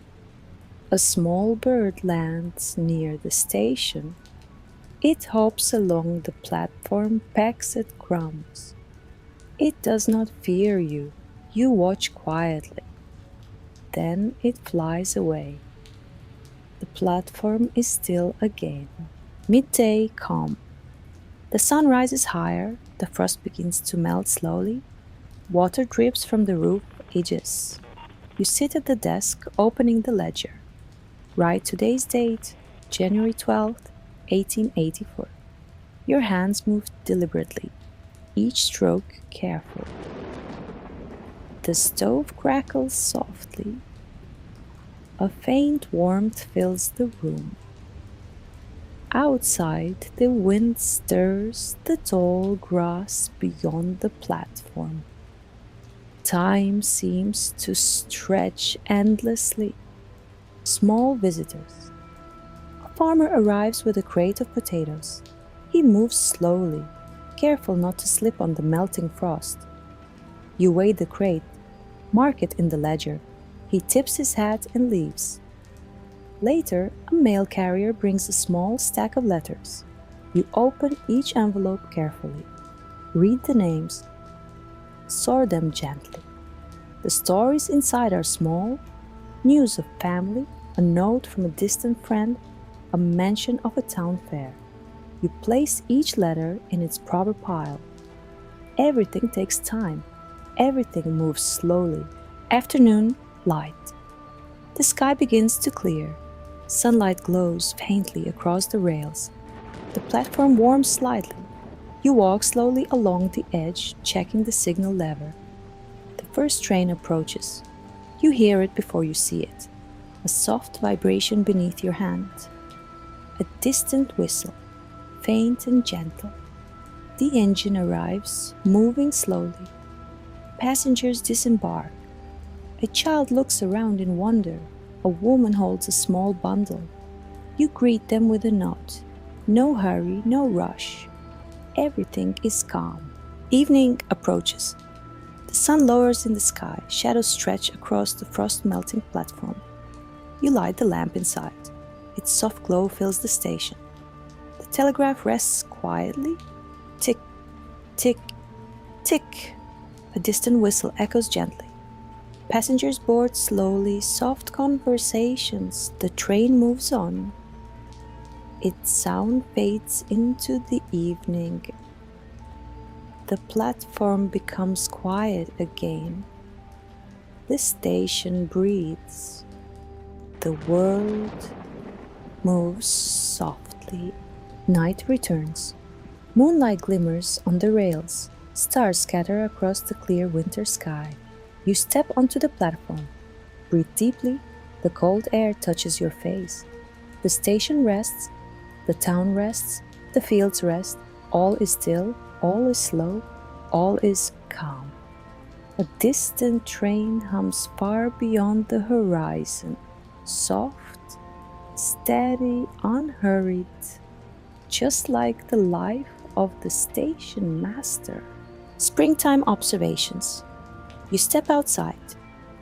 A small bird lands near the station. It hops along the platform, pecks at crumbs. It does not fear you. You watch quietly. Then it flies away. The platform is still again. Midday calm. The sun rises higher. The frost begins to melt slowly. Water drips from the roof edges. You sit at the desk, opening the ledger. Write today's date, January 12th, 1884. Your hands move deliberately, each stroke careful. The stove crackles softly. A faint warmth fills the room. Outside, the wind stirs the tall grass beyond the platform. Time seems to stretch endlessly. Small visitors. A farmer arrives with a crate of potatoes. He moves slowly, careful not to slip on the melting frost. You weigh the crate, mark it in the ledger. He tips his hat and leaves. Later, a mail carrier brings a small stack of letters. You open each envelope carefully. Read the names. Sort them gently. The stories inside are small. News of family, a note from a distant friend, a mention of a town fair. You place each letter in its proper pile. Everything takes time. Everything moves slowly. Afternoon, light. The sky begins to clear. Sunlight glows faintly across the rails. The platform warms slightly. You walk slowly along the edge, checking the signal lever. The first train approaches. You hear it before you see it. A soft vibration beneath your hand. A distant whistle, faint and gentle. The engine arrives, moving slowly. Passengers disembark. A child looks around in wonder. A woman holds a small bundle. You greet them with a nod. No hurry, no rush. Everything is calm. Evening approaches. The sun lowers in the sky. Shadows stretch across the frost-melting platform. You light the lamp inside. Its soft glow fills the station. The telegraph rests quietly. Tick, tick, tick. A distant whistle echoes gently. Passengers board slowly, soft conversations. The train moves on. Its sound fades into the evening. The platform becomes quiet again. The station breathes. The world moves softly. Night returns. Moonlight glimmers on the rails. Stars scatter across the clear winter sky. You step onto the platform. Breathe deeply. The cold air touches your face. The station rests. The town rests. The fields rest. All is still. All is slow. All is calm. A distant train hums far beyond the horizon. Soft, steady, unhurried. Just like the life of the station master. Springtime observations. You step outside.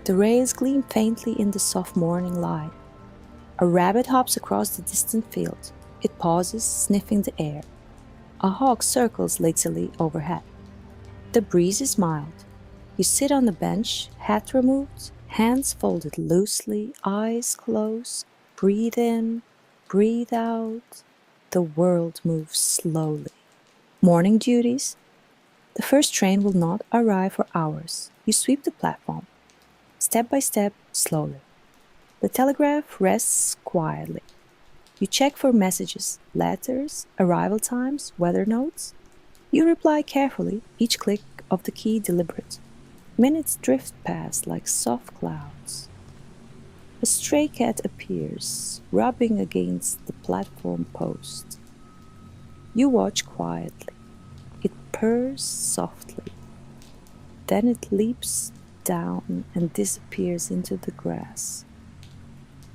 The rails gleam faintly in the soft morning light. A rabbit hops across the distant field. It pauses, sniffing the air. A hawk circles lazily overhead. The breeze is mild. You sit on the bench, hat removed, hands folded loosely, eyes closed. Breathe in, breathe out. The world moves slowly. Morning duties. The first train will not arrive for hours. You sweep the platform. Step by step, slowly. The telegraph rests quietly. You check for messages, letters, arrival times, weather notes. You reply carefully, each click of the key deliberate. Minutes drift past like soft clouds. A stray cat appears, rubbing against the platform post. You watch quietly. It purrs softly. Then it leaps down and disappears into the grass.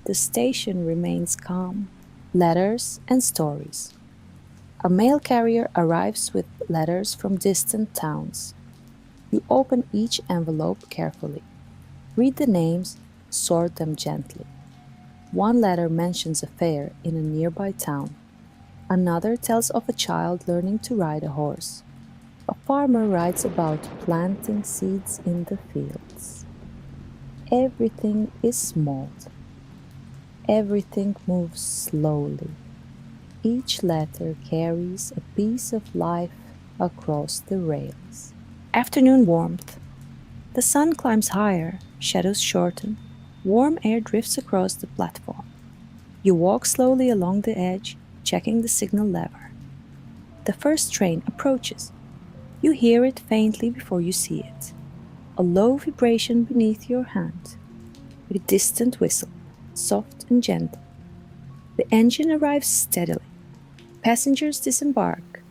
The station remains calm. Letters and stories. A mail carrier arrives with letters from distant towns. You open each envelope carefully. Read the names, sort them gently. One letter mentions a fair in a nearby town. Another tells of a child learning to ride a horse. A farmer writes about planting seeds in the fields. Everything is small. Everything moves slowly. Each letter carries a piece of life across the rails. Afternoon warmth. The sun climbs higher, shadows shorten, warm air drifts across the platform. You walk slowly along the edge, checking the signal lever. The first train approaches. You hear it faintly before you see it. A low vibration beneath your hand. A distant whistle, soft and gentle. The engine arrives steadily. Passengers disembark.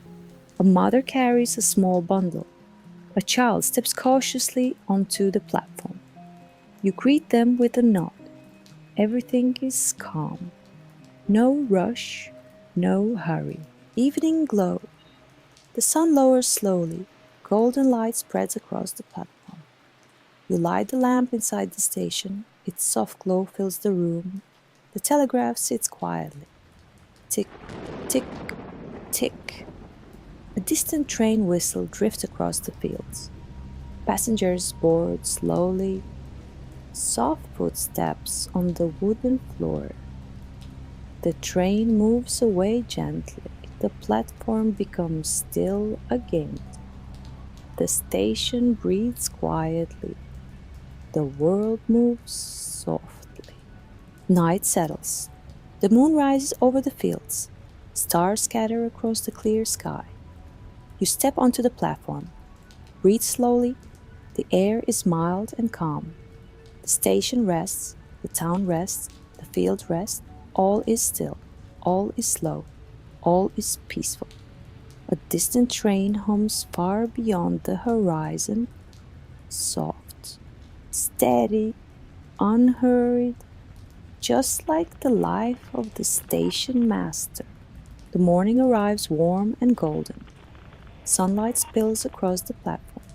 A mother carries a small bundle. A child steps cautiously onto the platform. You greet them with a nod. Everything is calm. No rush, no hurry. Evening glow. The sun lowers slowly. Golden light spreads across the platform. You light the lamp inside the station. Its soft glow fills the room. The telegraph sits quietly. Tick, tick, tick. A distant train whistle drifts across the fields. Passengers board slowly. Soft footsteps on the wooden floor. The train moves away gently. The platform becomes still again. The station breathes quietly. The world moves softly. Night settles. The moon rises over the fields. Stars scatter across the clear sky. You step onto the platform. Breathe slowly. The air is mild and calm. The station rests. The town rests. The field rests. All is still. All is slow. All is peaceful. A distant train hums far beyond the horizon. Soft, steady, unhurried, just like the life of the station master. The morning arrives warm and golden. Sunlight spills across the platform.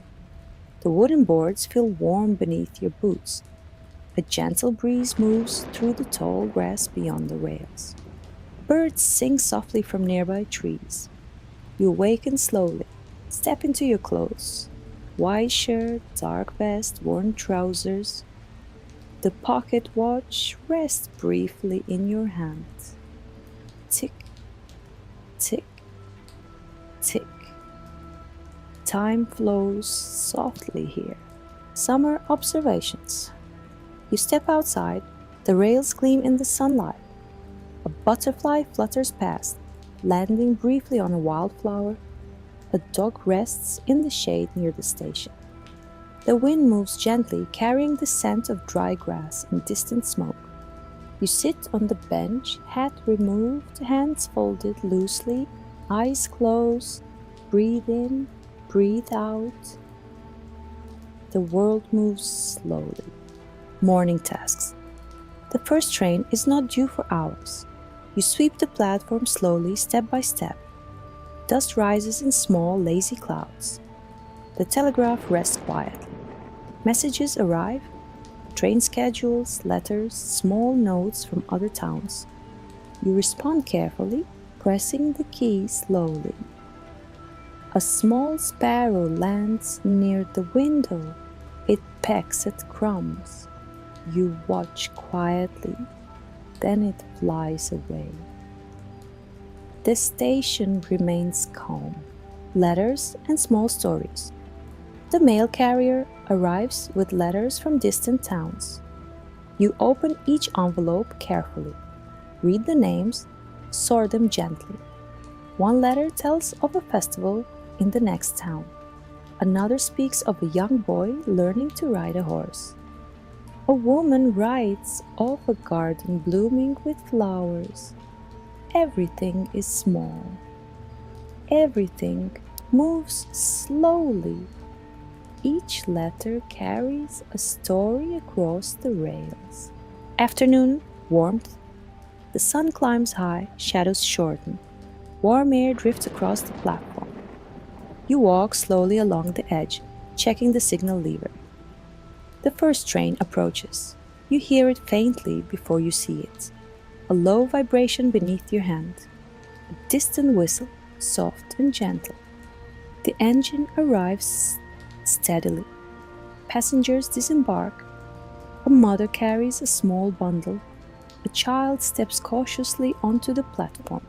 The wooden boards feel warm beneath your boots. A gentle breeze moves through the tall grass beyond the rails. Birds sing softly from nearby trees. You awaken slowly. Step into your clothes. White shirt, dark vest, worn trousers. The pocket watch rests briefly in your hand. Tick, tick, tick. Time flows softly here. Summer observations. You step outside. The rails gleam in the sunlight. A butterfly flutters past, landing briefly on a wildflower. A dog rests in the shade near the station. The wind moves gently, carrying the scent of dry grass and distant smoke. You sit on the bench, hat removed, hands folded loosely, eyes closed, breathe in, breathe out. The world moves slowly. Morning tasks. The first train is not due for hours. You sweep the platform slowly, step by step. Dust rises in small, lazy clouds. The telegraph rests quietly. Messages arrive, train schedules, letters, small notes from other towns. You respond carefully, pressing the key slowly. A small sparrow lands near the window. It pecks at crumbs. You watch quietly, then it flies away. The station remains calm. Letters and small stories. The mail carrier arrives with letters from distant towns. You open each envelope carefully, read the names, sort them gently. One letter tells of a festival in the next town. Another speaks of a young boy learning to ride a horse. A woman writes of a garden blooming with flowers. Everything is small. Everything moves slowly. Each letter carries a story across the rails. Afternoon, warmth. The sun climbs high, shadows shorten. Warm air drifts across the platform. You walk slowly along the edge, checking the signal lever. The first train approaches. You hear it faintly before you see it. A low vibration beneath your hand. A distant whistle, soft and gentle. The engine arrives steadily. Passengers disembark. A mother carries a small bundle. A child steps cautiously onto the platform.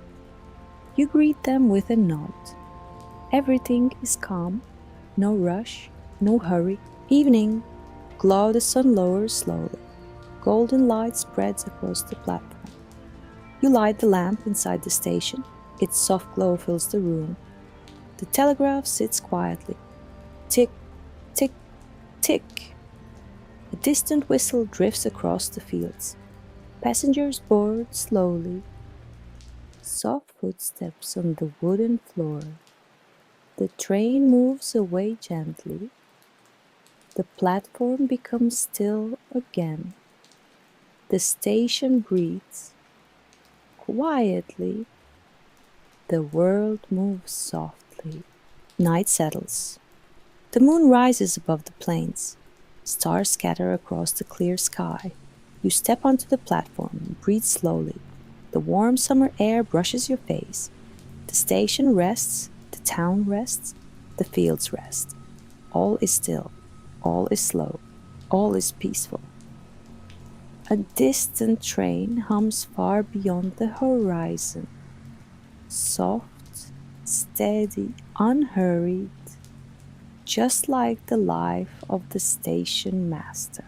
You greet them with a nod. Everything is calm. No rush, no hurry. Evening. Glow the sun lowers slowly. Golden light spreads across the platform. You light the lamp inside the station. Its soft glow fills the room. The telegraph sits quietly. Tick, tick, tick. A distant whistle drifts across the fields. Passengers board slowly. Soft footsteps on the wooden floor. The train moves away gently. The platform becomes still again. The station breathes. Quietly, the world moves softly. Night settles. The moon rises above the plains. Stars scatter across the clear sky. You step onto the platform, breathe slowly. The warm summer air brushes your face. The station rests, the town rests, the fields rest. All is still, all is slow, all is peaceful. A distant train hums far beyond the horizon. Soft, steady, unhurried, just like the life of the station master.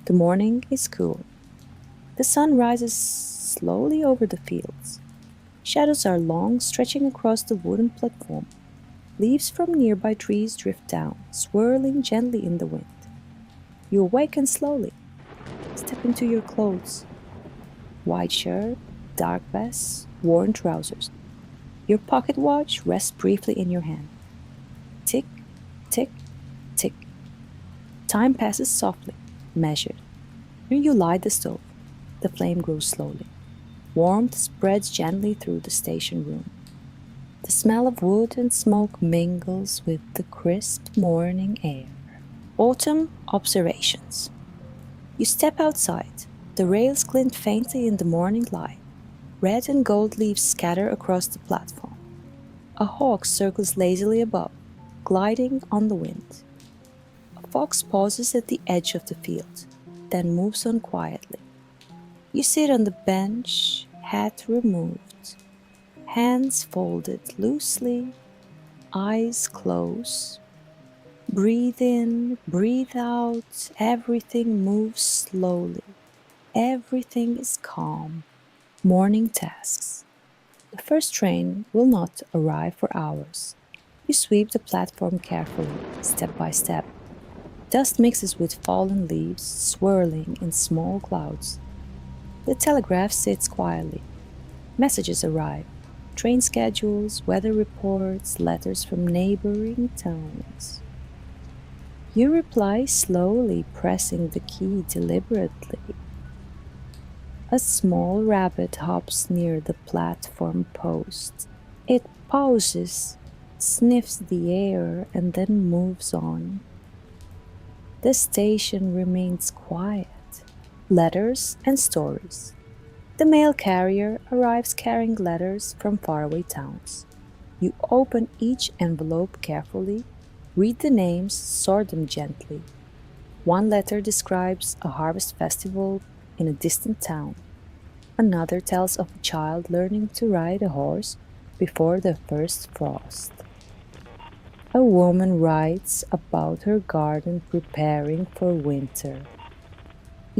The morning is cool. The sun rises slowly over the fields. Shadows are long, stretching across the wooden platform. Leaves from nearby trees drift down, swirling gently in the wind. You awaken slowly. Step into your clothes. White shirt, dark vest, worn trousers. Your pocket watch rests briefly in your hand. Tick, tick, tick. Time passes softly, measured. Then you light the stove. The flame grows slowly. Warmth spreads gently through the station room. The smell of wood and smoke mingles with the crisp morning air. Autumn observations. You step outside. The rails glint faintly in the morning light. Red and gold leaves scatter across the platform. A hawk circles lazily above, gliding on the wind. A fox pauses at the edge of the field, then moves on quietly. You sit on the bench, hat removed, hands folded loosely, eyes closed. Breathe in, breathe out, everything moves slowly. Everything is calm. Morning tasks. The first train will not arrive for hours. You sweep the platform carefully, step by step. Dust mixes with fallen leaves, swirling in small clouds. The telegraph sits quietly. Messages arrive. Train schedules, weather reports, letters from neighboring towns. You reply slowly, pressing the key deliberately. A small rabbit hops near the platform post. It pauses, sniffs the air, and then moves on. The station remains quiet. Letters and stories. The mail carrier arrives carrying letters from faraway towns. You open each envelope carefully, read the names, sort them gently. One letter describes a harvest festival in a distant town. Another tells of a child learning to ride a horse before the first frost. A woman writes about her garden preparing for winter.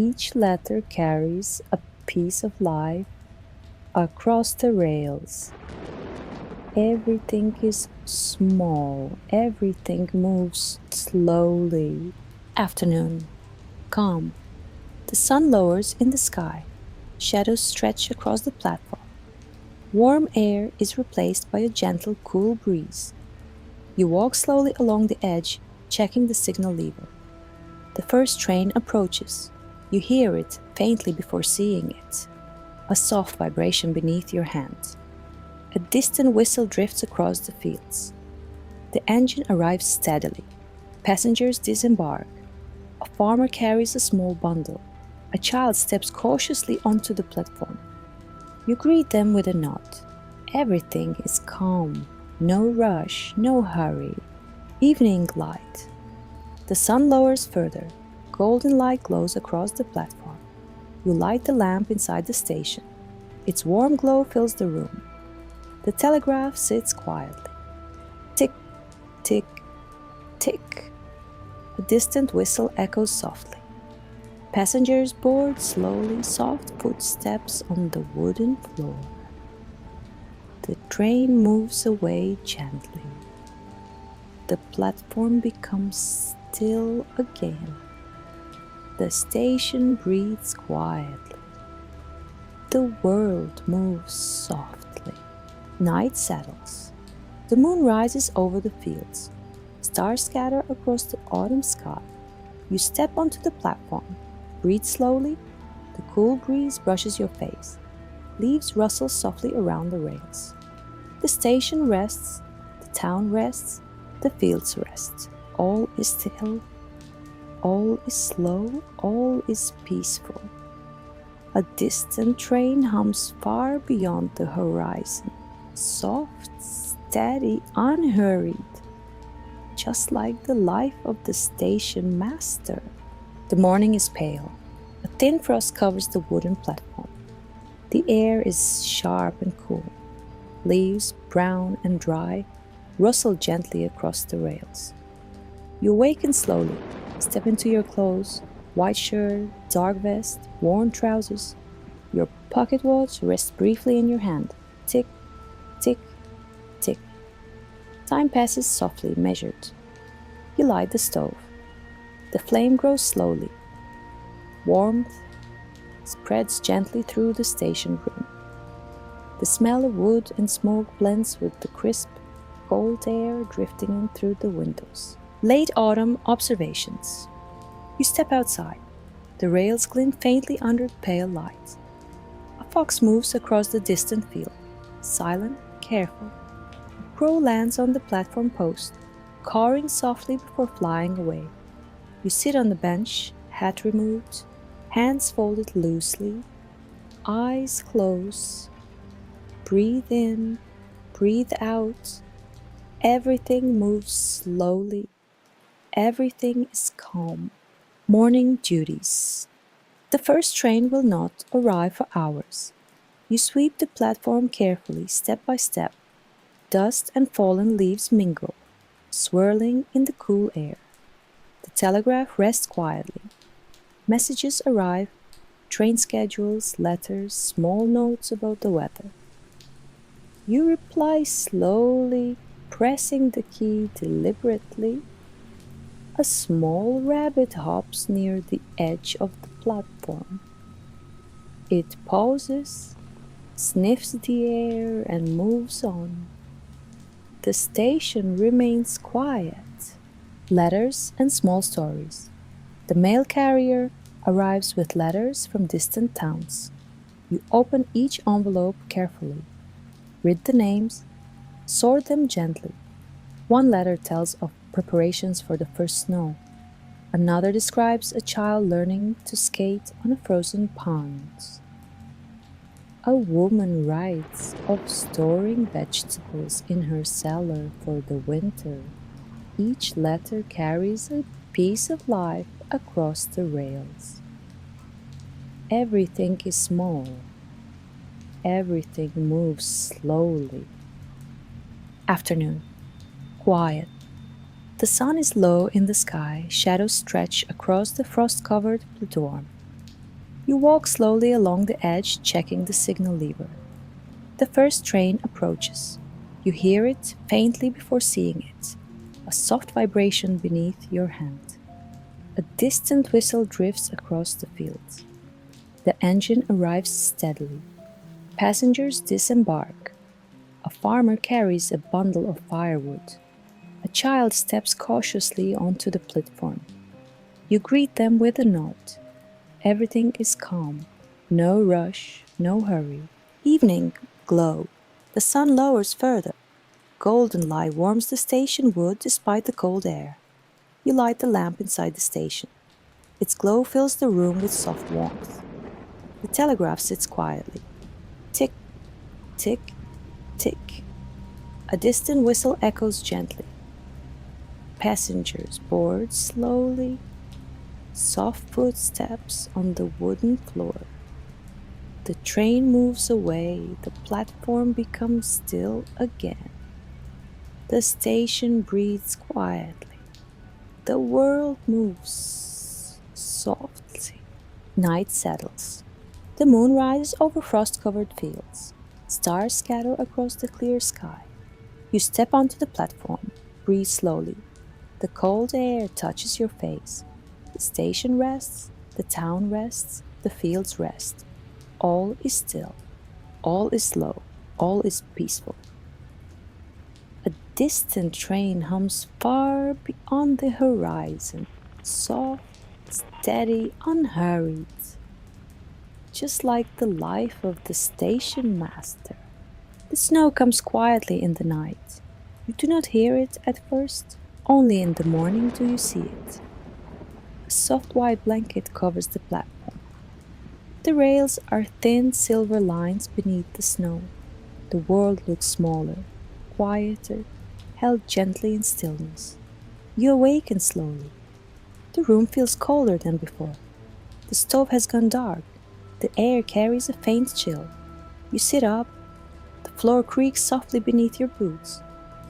Each letter carries a piece of life across the rails. Everything is small, everything moves slowly. Afternoon, calm. The sun lowers in the sky. Shadows stretch across the platform. Warm air is replaced by a gentle, cool breeze. You walk slowly along the edge, checking the signal lever. The first train approaches. You hear it faintly before seeing it. A soft vibration beneath your hand. A distant whistle drifts across the fields. The engine arrives steadily. Passengers disembark. A farmer carries a small bundle. A child steps cautiously onto the platform. You greet them with a nod. Everything is calm. No rush, no hurry. Evening light. The sun lowers further. Golden light glows across the platform. You light the lamp inside the station. Its warm glow fills the room. The telegraph sits quietly. Tick, tick, tick. A distant whistle echoes softly. Passengers board slowly, soft footsteps on the wooden floor. The train moves away gently. The platform becomes still again. The station breathes quietly. The world moves softly. Night settles. The moon rises over the fields. Stars scatter across the autumn sky. You step onto the platform. Breathe slowly. The cool breeze brushes your face. Leaves rustle softly around the rails. The station rests. The town rests. The fields rest. All is still. All is slow. All is peaceful. A distant train hums far beyond the horizon. Soft, steady, unhurried. Just like the life of the station master. The morning is pale. A thin frost covers the wooden platform. The air is sharp and cool. Leaves, brown and dry, rustle gently across the rails. You awaken slowly, step into your clothes, white shirt, dark vest, worn trousers. Your pocket watch rests briefly in your hand. Tick, tick, tick. Time passes softly, measured. You light the stove. The flame grows slowly. Warmth spreads gently through the station room. The smell of wood and smoke blends with the crisp, cold air drifting in through the windows. Late autumn observations. You step outside. The rails glint faintly under the pale light. A fox moves across the distant field, silent, careful. A crow lands on the platform post, cawing softly before flying away. You sit on the bench, hat removed, hands folded loosely, eyes closed. Breathe in, breathe out. Everything moves slowly. Everything is calm. Morning duties. The first train will not arrive for hours. You sweep the platform carefully, step by step. Dust and fallen leaves mingle, swirling in the cool air. The telegraph rests quietly. Messages arrive, train schedules, letters, small notes about the weather. You reply slowly, pressing the key deliberately. A small rabbit hops near the edge of the platform. It pauses, sniffs the air, and moves on. The station remains quiet. Letters and small stories. The mail carrier arrives with letters from distant towns. You open each envelope carefully. Read the names. Sort them gently. One letter tells of preparations for the first snow. Another describes a child learning to skate on a frozen pond. A woman writes of storing vegetables in her cellar for the winter. Each letter carries a piece of life across the rails. Everything is small. Everything moves slowly. Afternoon. Quiet. The sun is low in the sky, shadows stretch across the frost-covered platform. You walk slowly along the edge, checking the signal lever. The first train approaches. You hear it faintly before seeing it, a soft vibration beneath your hand. A distant whistle drifts across the fields. The engine arrives steadily. Passengers disembark. A farmer carries a bundle of firewood. A child steps cautiously onto the platform. You greet them with a nod. Everything is calm. No rush, no hurry. Evening glow. The sun lowers further. Golden light warms the station wood despite the cold air. You light the lamp inside the station. Its glow fills the room with soft warmth. The telegraph sits quietly. Tick, tick, tick. A distant whistle echoes gently. Passengers board slowly. Soft footsteps on the wooden floor. The train moves away. The platform becomes still again. The station breathes quietly. The world moves softly. Night settles. The moon rises over frost-covered fields. Stars scatter across the clear sky. You step onto the platform. Breathe slowly. The cold air touches your face. The station rests. The town rests. The fields rest. All is still. All is slow. All is peaceful. A distant train hums far beyond the horizon, soft, steady, unhurried, just like the life of the station master. The snow comes quietly in the night. You do not hear it at first, only in the morning do you see it. A soft white blanket covers the platform. The rails are thin silver lines beneath the snow. The world looks smaller, quieter, held gently in stillness. You awaken slowly. The room feels colder than before. The stove has gone dark. The air carries a faint chill. You sit up. The floor creaks softly beneath your boots.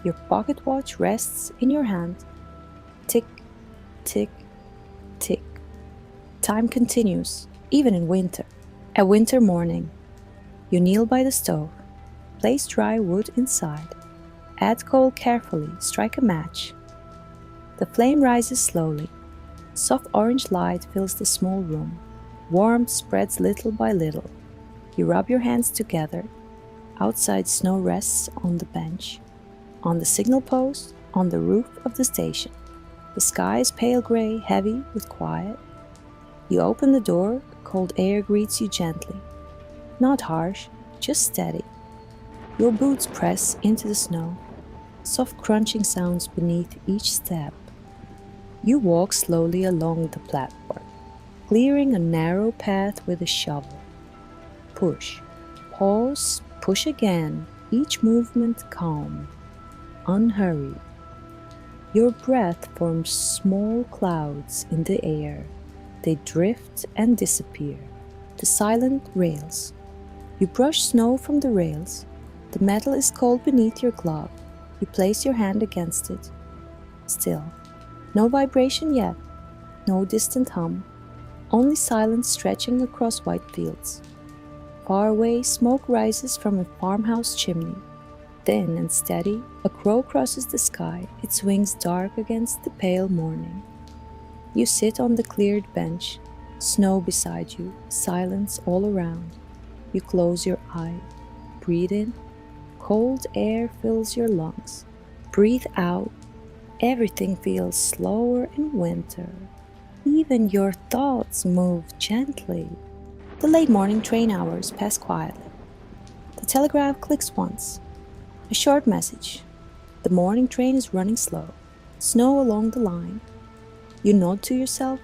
Your pocket watch rests in your hand. Tick, tick, tick. Time continues, even in winter. A winter morning. You kneel by the stove. Place dry wood inside. Add coal carefully, strike a match. The flame rises slowly. Soft orange light fills the small room. Warmth spreads little by little. You rub your hands together. Outside snow rests on the bench, on the signal post, on the roof of the station. The sky is pale gray, heavy with quiet. You open the door, cold air greets you gently. Not harsh, just steady. Your boots press into the snow. Soft crunching sounds beneath each step. You walk slowly along the platform, clearing a narrow path with a shovel. Push, pause, push again, each movement calm, unhurried. Your breath forms small clouds in the air. They drift and disappear. The silent rails. You brush snow from the rails. The metal is cold beneath your glove. You place your hand against it. Still, no vibration yet, no distant hum, only silence stretching across white fields. Far away, smoke rises from a farmhouse chimney. Thin and steady, a crow crosses the sky, its wings dark against the pale morning. You sit on the cleared bench, snow beside you, silence all around. You close your eye, breathe in, cold air fills your lungs. Breathe out, everything feels slower in winter. Even your thoughts move gently. The late morning train hours pass quietly. The telegraph clicks once. A short message. The morning train is running slow. Snow along the line. You nod to yourself.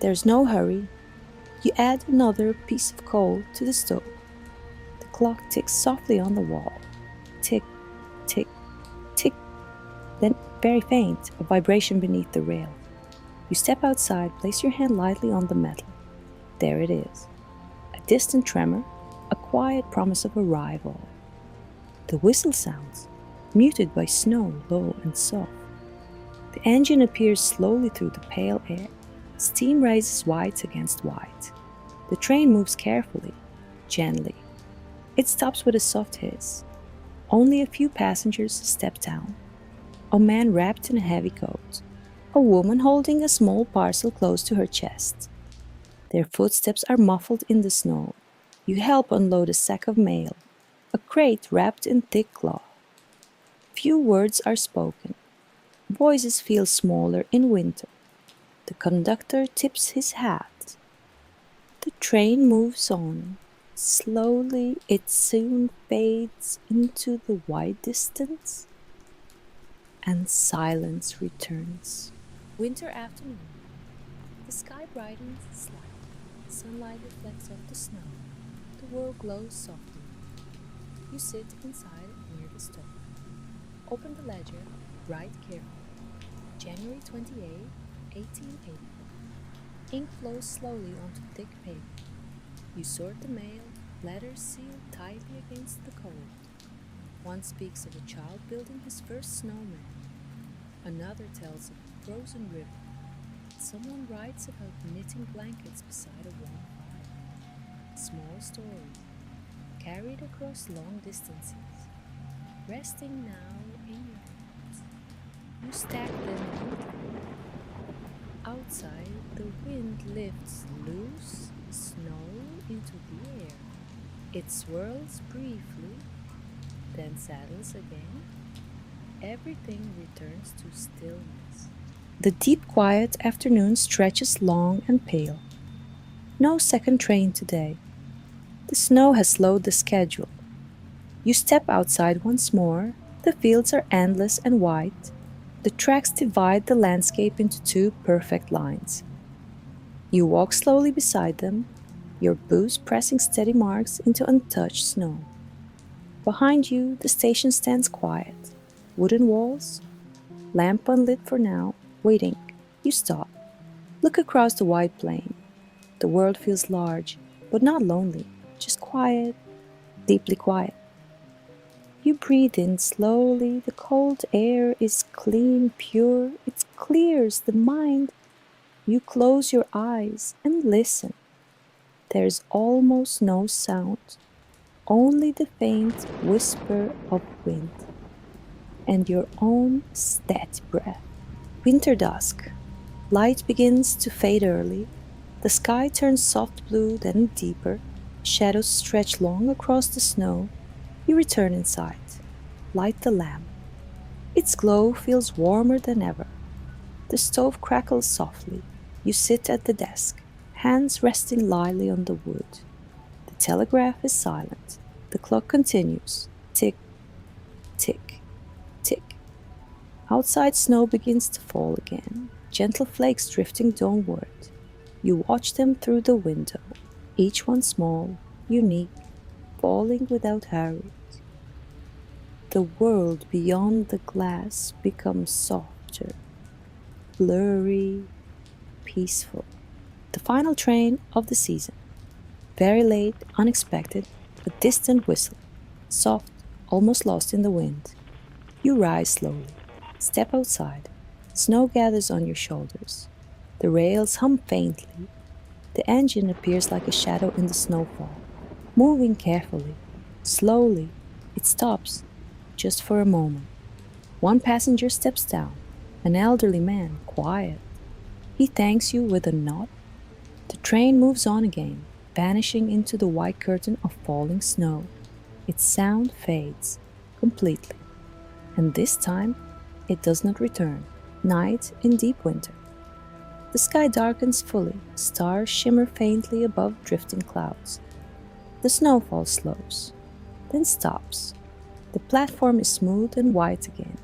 There's no hurry. You add another piece of coal to the stove. The clock ticks softly on the wall. Tick, tick, tick. Then, very faint, a vibration beneath the rail. You step outside, place your hand lightly on the metal. There it is. A distant tremor, a quiet promise of arrival. The whistle sounds, muted by snow, low and soft. The engine appears slowly through the pale air. Steam rises white against white. The train moves carefully, gently. It stops with a soft hiss. Only a few passengers step down. A man wrapped in a heavy coat. A woman holding a small parcel close to her chest. Their footsteps are muffled in the snow. You help unload a sack of mail, a crate wrapped in thick cloth. Few words are spoken. Voices feel smaller in winter. The conductor tips his hat. The train moves on. Slowly, it soon fades into the white distance, and silence returns. Winter afternoon. The sky brightens slightly. Sunlight reflects off the snow. The world glows softly. You sit inside near the stove. Open the ledger, write carefully. January 28, 1880. Ink flows slowly onto thick paper. You sort the mail, letters sealed tightly against the cold. One speaks of a child building his first snowman. Another tells of a frozen river. Someone writes about knitting blankets beside a warm fire. Small stories, carried across long distances, resting now in your hands. You stack them neatly. Outside, the wind lifts loose snow into the air. It swirls briefly, then settles again. Everything returns to stillness. The deep quiet afternoon stretches long and pale. No second train today. The snow has slowed the schedule. You step outside once more. The fields are endless and white. The tracks divide the landscape into two perfect lines. You walk slowly beside them, your boots pressing steady marks into untouched snow. Behind you, the station stands quiet. Wooden walls, lamp unlit for now, waiting. You stop. Look across the wide plain. The world feels large, but not lonely, just quiet, deeply quiet. You breathe in slowly. The cold air is clean, pure. It clears the mind. You close your eyes and listen. There is almost no sound, only the faint whisper of wind and your own steady breath. Winter dusk. Light begins to fade early. The sky turns soft blue, then deeper. Shadows stretch long across the snow. You return inside. Light the lamp. Its glow feels warmer than ever. The stove crackles softly. You sit at the desk, hands resting lightly on the wood. The telegraph is silent. The clock continues. Tick, tick, tick. Outside, snow begins to fall again, gentle flakes drifting downward. You watch them through the window, each one small, unique, falling without hurry. The world beyond the glass becomes softer, blurry, peaceful. The final train of the season. Very late, unexpected, a distant whistle, soft, almost lost in the wind. You rise slowly, step outside. Snow gathers on your shoulders. The rails hum faintly. The engine appears like a shadow in the snowfall, moving carefully. Slowly, it stops, just for a moment. One passenger steps down, an elderly man, quiet. He thanks you with a nod. The train moves on again, vanishing into the white curtain of falling snow. Its sound fades completely, and this time it does not return. Night in deep winter. The sky darkens fully, stars shimmer faintly above drifting clouds. The snowfall slows, then stops. The platform is smooth and white again,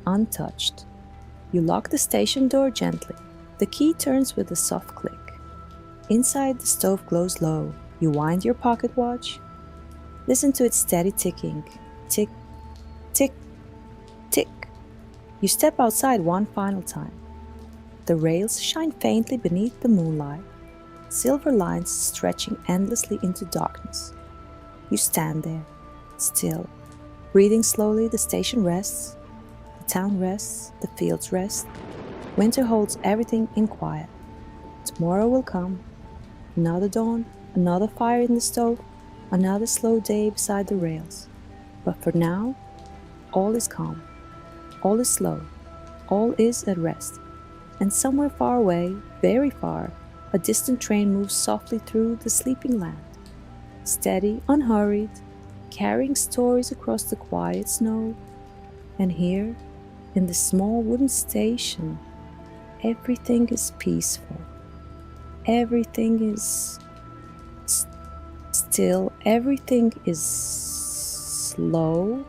untouched. You lock the station door gently. The key turns with a soft click. Inside, the stove glows low. You wind your pocket watch. Listen to its steady ticking. Tick, tick, tick. You step outside one final time. The rails shine faintly beneath the moonlight, silver lines stretching endlessly into darkness. You stand there, still. Breathing slowly, the station rests. The town rests. The fields rest. Winter holds everything in quiet. Tomorrow will come. Another dawn, another fire in the stove, another slow day beside the rails. But for now, all is calm, all is slow, all is at rest. And somewhere far away, very far, a distant train moves softly through the sleeping land, steady, unhurried, carrying stories across the quiet snow. And here, in the small wooden station, everything is peaceful. Everything is still, everything is slow